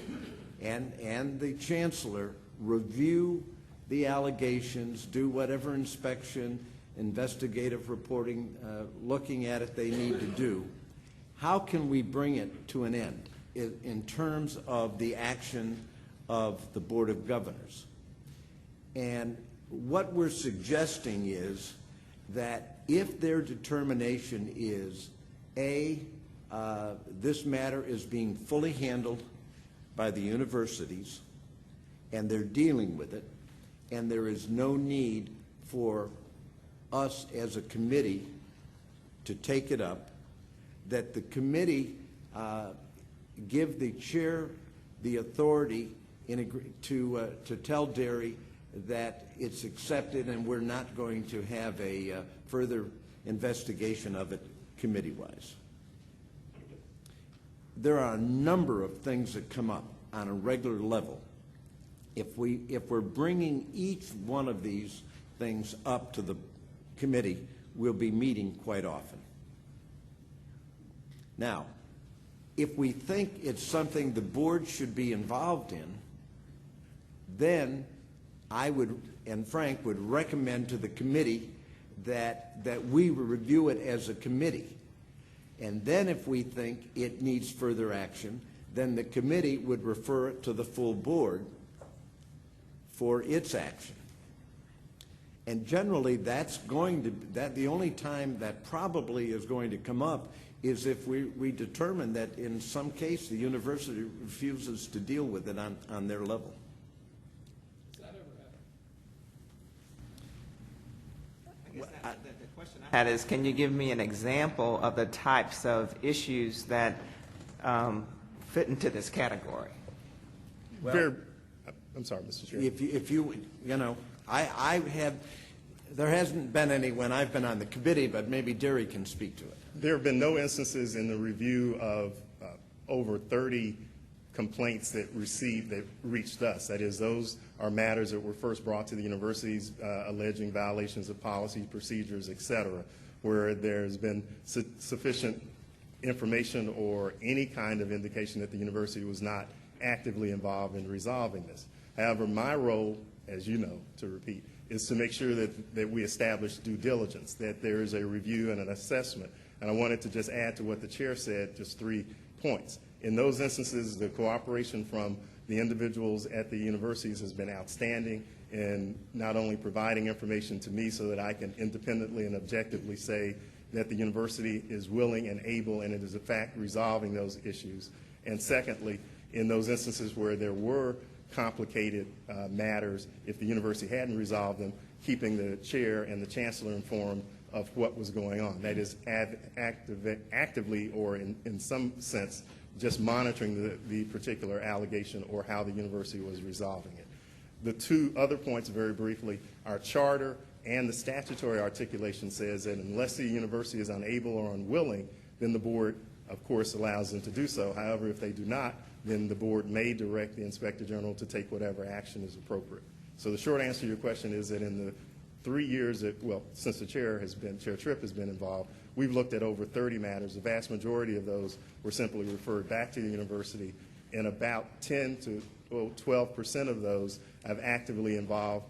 [SPEAKER 1] and the Chancellor review the allegations, do whatever inspection, investigative reporting, looking at it they need to do, how can we bring it to an end in terms of the action of the Board of Governors. And what we're suggesting is that if their determination is, A, this matter is being fully handled by the universities, and they're dealing with it, and there is no need for us as a committee to take it up, that the committee give the chair the authority to tell Derry that it's accepted and we're not going to have a further investigation of it committee-wise. There are a number of things that come up on a regular level. If we're bringing each one of these things up to the committee, we'll be meeting quite often. Now, if we think it's something the board should be involved in, then I would, and Frank would recommend to the committee that we review it as a committee. And then if we think it needs further action, then the committee would refer it to the full board for its action. And generally, that's going to, the only time that probably is going to come up is if we determine that in some case the university refuses to deal with it on their level.
[SPEAKER 5] Does that ever happen? I guess the question I had is, can you give me an example of the types of issues that fit into this category?
[SPEAKER 1] Well,
[SPEAKER 4] I'm sorry, Mr. Chair.
[SPEAKER 1] if you know, there hasn't been any when I've been on the committee, but maybe Derry can speak to it.
[SPEAKER 4] There have been no instances in the review of over 30 complaints that reached us. That is, those are matters that were first brought to the universities alleging violations of policies, procedures, et cetera, where there's been sufficient information or any kind of indication that the university was not actively involved in resolving this. However, my role, as you know, to repeat, is to make sure that we establish due diligence, that there is a review and an assessment. And I wanted to just add to what the chair said, just 3 points. In those instances, the cooperation from the individuals at the universities has been outstanding in not only providing information to me so that I can independently and objectively say that the university is willing and able and it is in fact resolving those issues. And secondly, in those instances where there were complicated matters, if the university hadn't resolved them, keeping the chair and the chancellor informed of what was going on. That is, actively or in some sense just monitoring the particular allegation or how the university was resolving it. The 2 other points, very briefly, our charter and the statutory articulation says that unless the university is unable or unwilling, then the board, of course, allows them to do so. However, if they do not, then the board may direct the Inspector General to take whatever action is appropriate. So the short answer to your question is that in the 3 years that, well, since the Chair Tripp has been involved, we've looked at over 30 matters. The vast majority of those were simply referred back to the university, and about 10 to 12% of those I've actively involved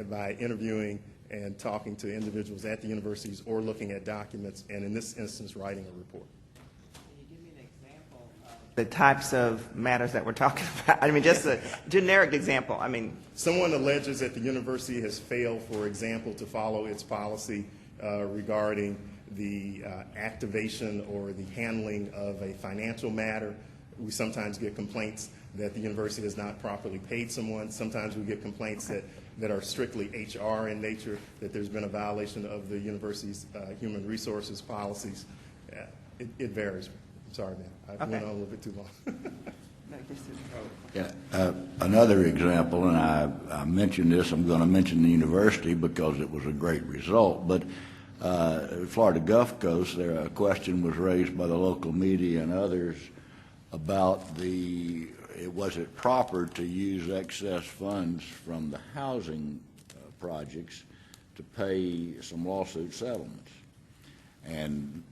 [SPEAKER 4] by interviewing and talking to individuals at the universities or looking at documents, and in this instance, writing a report.
[SPEAKER 5] The types of matters that we're talking about? I mean, just a generic example. I mean,
[SPEAKER 4] someone alleges that the university has failed, for example, to follow its policy regarding the activation or the handling of a financial matter. We sometimes get complaints that the university has not properly paid someone. Sometimes we get complaints that are strictly HR in nature, that there's been a violation of the university's human resources policies. It varies. Sorry, man. I went on a little bit too long.
[SPEAKER 8] Yeah, another example, and I mentioned this, I'm going to mention the university because it was a great result, but Florida Gulf Coast, a question was raised by the local media and others about was it proper to use excess funds from the housing projects to pay some lawsuit settlements. And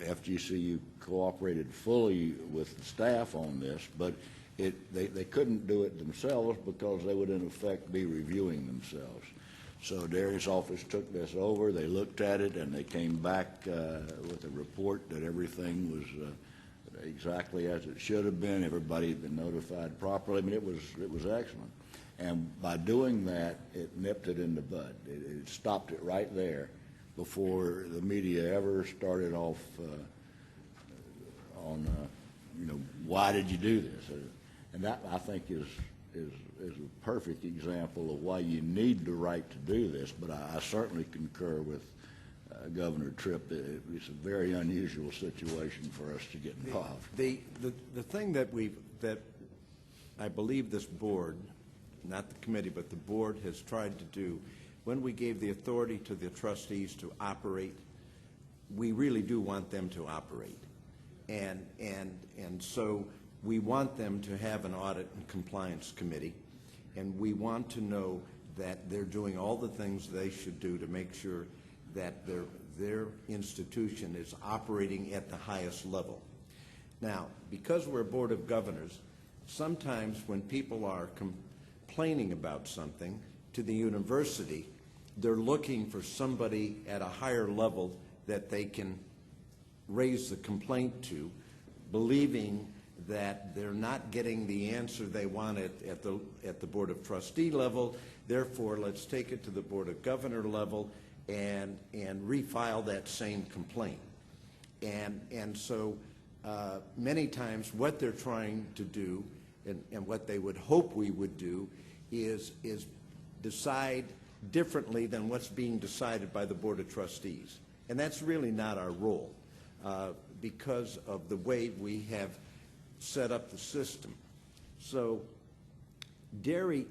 [SPEAKER 8] FGCU cooperated fully with the staff on this, but they couldn't do it themselves because they would in effect be reviewing themselves. So Derry's office took this over, they looked at it, and they came back with a report that everything was exactly as it should have been. Everybody had been notified properly. I mean, it was excellent. And by doing that, it nipped it in the bud. It stopped it right there before the media ever started off on, why did you do this? And that, I think, is a perfect example of why you need the right to do this. But I certainly concur with Governor Tripp. It's a very unusual situation for us to get involved.
[SPEAKER 1] The thing that I believe this board, not the committee, but the board has tried to do, when we gave the authority to the trustees to operate, we really do want them to operate. And so we want them to have an audit and compliance committee, and we want to know that they're doing all the things they should do to make sure that their institution is operating at the highest level. Now, because we're a board of governors, sometimes when people are complaining about something to the university, they're looking for somebody at a higher level that they can raise the complaint to, believing that they're not getting the answer they want at the Board of Trustee level. Therefore, let's take it to the Board of Governor level and refile that same complaint. And so many times what they're trying to do and what they would hope we would do is decide differently than what's being decided by the Board of Trustees. And that's really not our role because of the way we have set up the system. So Derry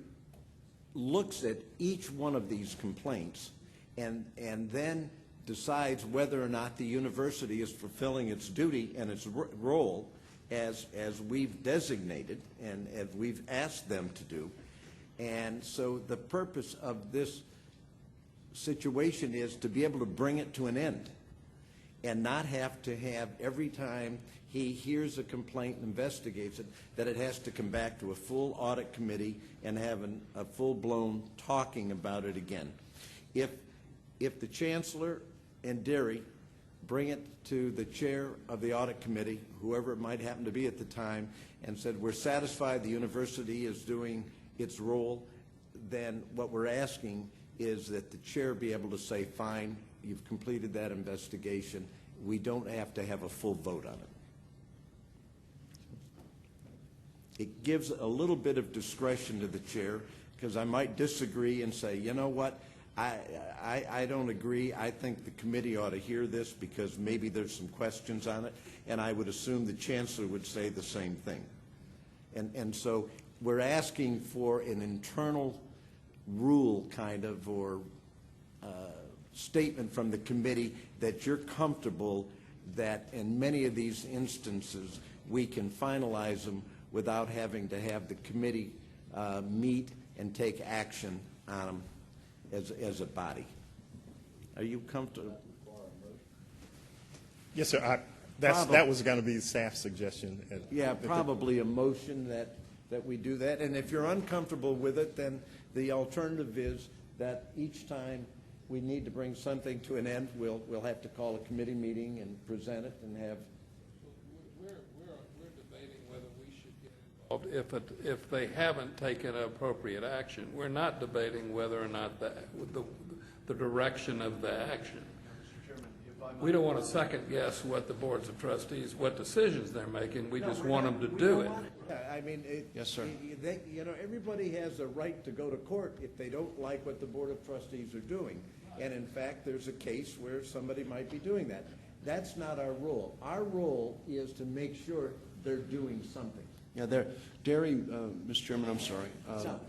[SPEAKER 1] looks at each one of these complaints and then decides whether or not the university is fulfilling its duty and its role as we've designated and as we've asked them to do. And so the purpose of this situation is to be able to bring it to an end and not have to have every time he hears a complaint and investigates it, that it has to come back to a full audit committee and have a full-blown talking about it again. If the chancellor and Derry bring it to the chair of the audit committee, whoever it might happen to be at the time, and said, we're satisfied the university is doing its role, then what we're asking is that the chair be able to say, fine, you've completed that investigation. We don't have to have a full vote on it. It gives a little bit of discretion to the chair, because I might disagree and say, you know what, I don't agree. I think the committee ought to hear this because maybe there's some questions on it, and I would assume the chancellor would say the same thing. And so we're asking for an internal rule kind of or statement from the committee that you're comfortable that in many of these instances we can finalize them without having to have the committee meet and take action on them as a body. Are you comfortable?
[SPEAKER 4] Yes, sir. That was going to be the staff's suggestion.
[SPEAKER 1] Yeah, probably a motion that we do that. And if you're uncomfortable with it, then the alternative is that each time we need to bring something to an end, we'll have to call a committee meeting and present it and have.
[SPEAKER 9] We're debating whether we should get involved if they haven't taken appropriate action. We're not debating whether or not the direction of the action. We don't want to second guess what the boards of trustees, what decisions they're making. We just want them to do it.
[SPEAKER 1] I mean,
[SPEAKER 7] Yes, sir.
[SPEAKER 1] Everybody has a right to go to court if they don't like what the Board of Trustees are doing. And in fact, there's a case where somebody might be doing that. That's not our role. Our role is to make sure they're doing something.
[SPEAKER 7] Yeah, Derry, Mr. Chairman, I'm sorry.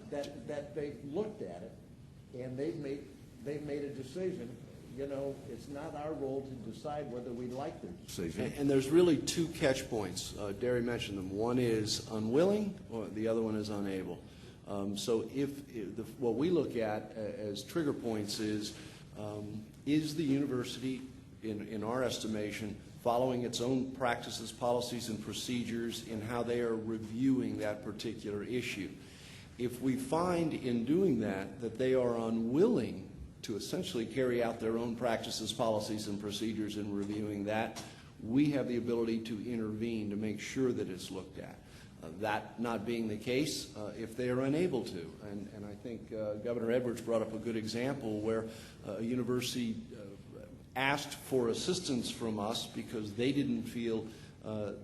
[SPEAKER 1] That they've looked at it and they've made a decision. It's not our role to decide whether we like their decision.
[SPEAKER 7] And there's really two catch points. Derry mentioned them. One is unwilling, or the other one is unable. So what we look at as trigger points is the university, in our estimation, following its own practices, policies, and procedures in how they are reviewing that particular issue. If we find in doing that they are unwilling to essentially carry out their own practices, policies, and procedures in reviewing that, we have the ability to intervene to make sure that it's looked at. That not being the case, if they are unable to, and I think Governor Edwards brought up a good example where a university asked for assistance from us because they didn't feel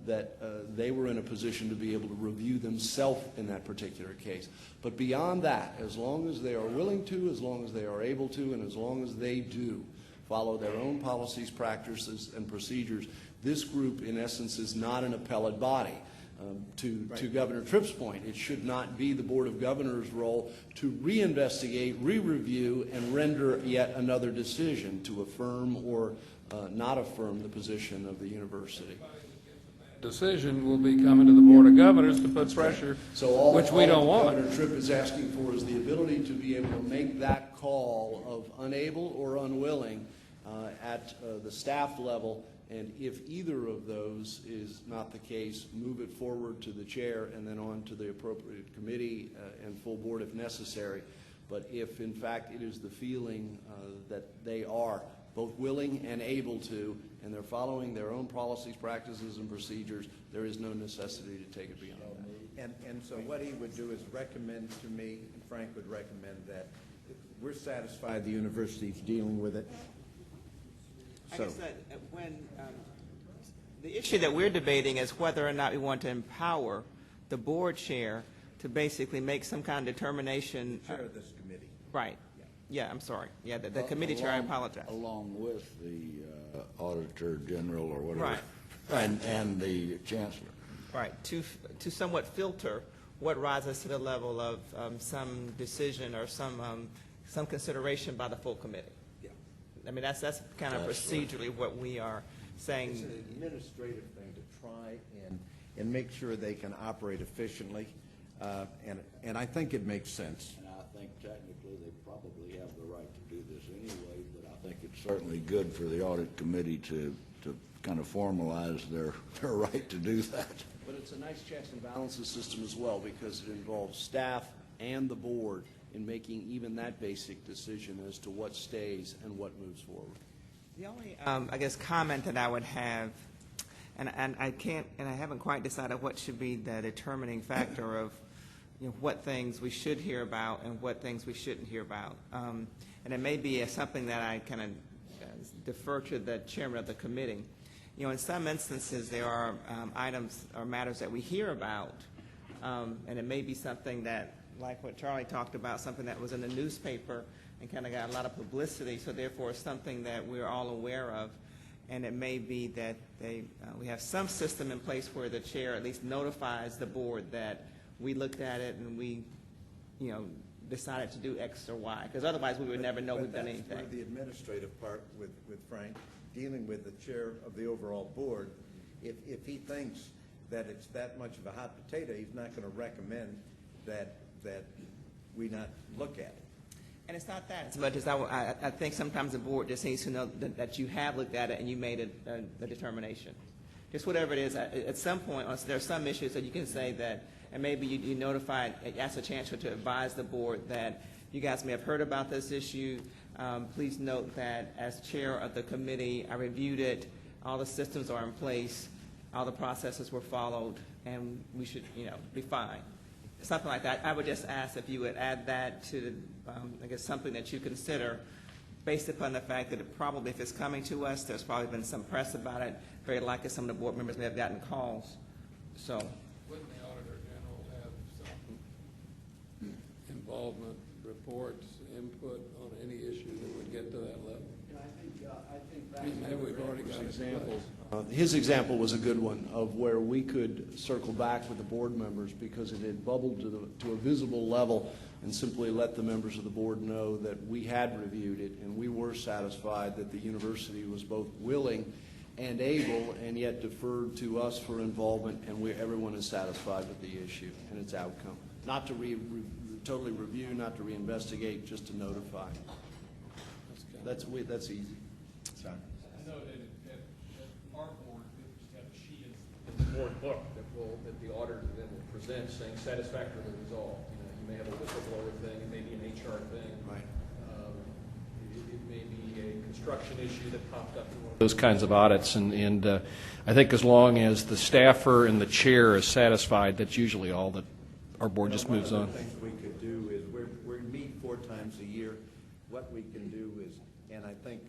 [SPEAKER 7] that they were in a position to be able to review themselves in that particular case. But beyond that, as long as they are willing to, as long as they are able to, and as long as they do follow their own policies, practices, and procedures, this group, in essence, is not an appellate body. To Governor Tripp's point, it should not be the Board of Governors' role to reinvestigate, re-review, and render yet another decision to affirm or not affirm the position of the university.
[SPEAKER 9] Decision will be coming to the Board of Governors to put pressure,
[SPEAKER 7] So
[SPEAKER 9] which we don't want.
[SPEAKER 7] Governor Tripp is asking for is the ability to be able to make that call of unable or unwilling at the staff level. And if either of those is not the case, move it forward to the chair and then on to the appropriate committee and full board if necessary. But if, in fact, it is the feeling that they are both willing and able to, and they're following their own policies, practices, and procedures, there is no necessity to take it beyond that.
[SPEAKER 1] And so what he would do is recommend to me, and Frank would recommend that we're satisfied the university's dealing with it.
[SPEAKER 5] I guess that when the issue that we're debating is whether or not we want to empower the board chair to basically make some kind of determination.
[SPEAKER 1] Chair of this committee.
[SPEAKER 5] Right. Yeah, I'm sorry. Yeah, the committee chair, I apologize.
[SPEAKER 8] Along with the Auditor General or whatever.
[SPEAKER 5] Right.
[SPEAKER 8] And the Chancellor.
[SPEAKER 5] Right, to somewhat filter what rises to the level of some decision or some consideration by the full committee.
[SPEAKER 1] Yeah.
[SPEAKER 5] I mean, that's kind of procedurally what we are saying.
[SPEAKER 1] It's an administrative thing to try and make sure they can operate efficiently, and I think it makes sense.
[SPEAKER 8] And I think technically they probably have the right to do this anyway, but I think it's certainly good for the Audit Committee to kind of formalize their right to do that.
[SPEAKER 7] But it's a nice checks and balances system as well because it involves staff and the board in making even that basic decision as to what stays and what moves forward.
[SPEAKER 5] The only, I guess, comment that I would have, and I haven't quite decided what should be the determining factor of, what things we should hear about and what things we shouldn't hear about. And it may be something that I kind of defer to the chairman of the committee. In some instances, there are items or matters that we hear about, and it may be something that, like what Charlie talked about, something that was in the newspaper and kind of got a lot of publicity, so therefore it's something that we're all aware of. And it may be that we have some system in place where the chair at least notifies the board that we looked at it and we, decided to do X or Y, because otherwise we would never know we've done anything.
[SPEAKER 1] But that's where the administrative part with Frank, dealing with the chair of the overall board, if he thinks that it's that much of a hot potato, he's not going to recommend that we not look at it.
[SPEAKER 5] And it's not that as much as I think sometimes the board just needs to know that you have looked at it and you made a determination. Just whatever it is, at some point, there are some issues that you can say that, and maybe you notified, ask the chancellor to advise the board that you guys may have heard about this issue. Please note that as chair of the committee, I reviewed it. All the systems are in place. All the processes were followed, and we should, be fine. Something like that. I would just ask if you would add that to, I guess, something that you consider based upon the fact that it probably, if it's coming to us, there's probably been some press about it. Very likely some of the board members may have gotten calls. So.
[SPEAKER 9] Wouldn't the Auditor General have some involvement, reports, input on any issue that would get to that level?
[SPEAKER 7] I think
[SPEAKER 9] Maybe we've already got
[SPEAKER 7] example. His example was a good one of where we could circle back with the board members because it had bubbled to a visible level and simply let the members of the board know that we had reviewed it and we were satisfied that the university was both willing and able and yet deferred to us for involvement, and everyone is satisfied with the issue and its outcome. Not to totally review, not to reinvestigate, just to notify. That's easy. Sorry.
[SPEAKER 10] I know that at our board, we just have a sheet in the board book that the auditor then will present saying satisfactorily resolved. You may have a whistleblower thing, it may be an HR thing.
[SPEAKER 7] Right.
[SPEAKER 10] it may be a construction issue that popped up in one of those kinds of audits. And I think as long as the staffer and the chair is satisfied, that's usually all that our board just moves on.
[SPEAKER 1] One of the things we could do is, we meet 4 times a year. What we can do is, and I think,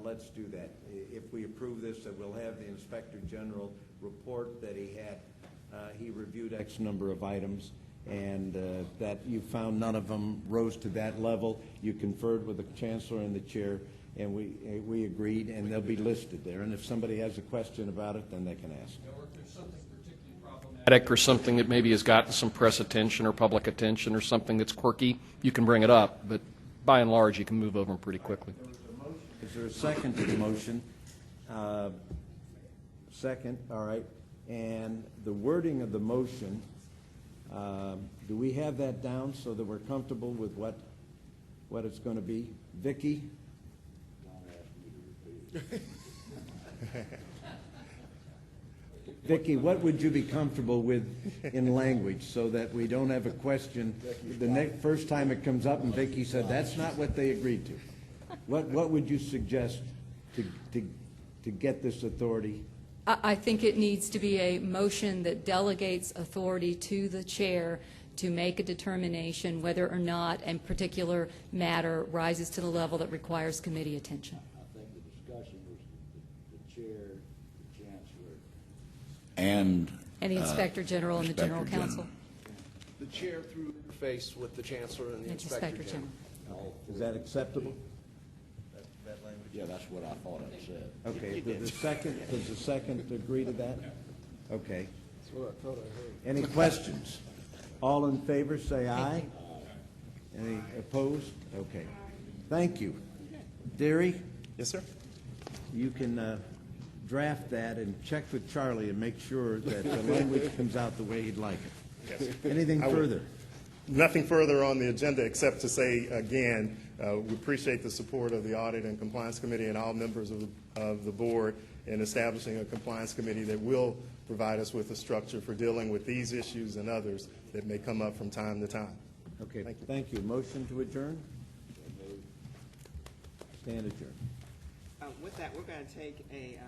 [SPEAKER 1] let's do that. If we approve this, that we'll have the Inspector General report that he reviewed X number of items, and that you found none of them rose to that level. You conferred with the Chancellor and the Chair, and we agreed, and they'll be listed there. And if somebody has a question about it, then they can ask.
[SPEAKER 10] Or if there's something particularly problematic or something that maybe has gotten some press attention or public attention or something that's quirky, you can bring it up. But by and large, you can move over them pretty quickly.
[SPEAKER 1] Is there a second to the motion? Second, all right. And the wording of the motion, do we have that down so that we're comfortable with what it's going to be? Vicki? Vicki, what would you be comfortable with in language so that we don't have a question the first time it comes up and Vicki said, that's not what they agreed to? What would you suggest to get this authority?
[SPEAKER 11] I think it needs to be a motion that delegates authority to the chair to make a determination whether or not a particular matter rises to the level that requires committee attention.
[SPEAKER 8] I think the discussion was the chair, the chancellor, and
[SPEAKER 11] the Inspector General and the General
[SPEAKER 8] Inspector
[SPEAKER 11] Counsel.
[SPEAKER 7] The chair through interface with the chancellor and the
[SPEAKER 11] And
[SPEAKER 7] inspector
[SPEAKER 11] Inspector
[SPEAKER 7] general.
[SPEAKER 11] General.
[SPEAKER 1] Is that acceptable?
[SPEAKER 8] Yeah, that's what I thought it said.
[SPEAKER 1] Okay, does the second agree to that? Okay.
[SPEAKER 7] That's what I thought I heard.
[SPEAKER 1] Any questions? All in favor, say aye. Any opposed? Okay. Thank you. Deary,
[SPEAKER 4] Yes, sir.
[SPEAKER 1] you can draft that and check with Charlie and make sure that the language comes out the way he'd like it.
[SPEAKER 4] Yes.
[SPEAKER 1] Anything
[SPEAKER 4] I will.
[SPEAKER 1] further?
[SPEAKER 4] Nothing further on the agenda except to say, again, we appreciate the support of the Audit and Compliance Committee and all members of the board in establishing a compliance committee that will provide us with a structure for dealing with these issues and others that may come up from time to time.
[SPEAKER 1] Okay,
[SPEAKER 4] Thank you.
[SPEAKER 1] thank you. Motion to adjourn? Stand adjourned.
[SPEAKER 5] With that, we're going to take a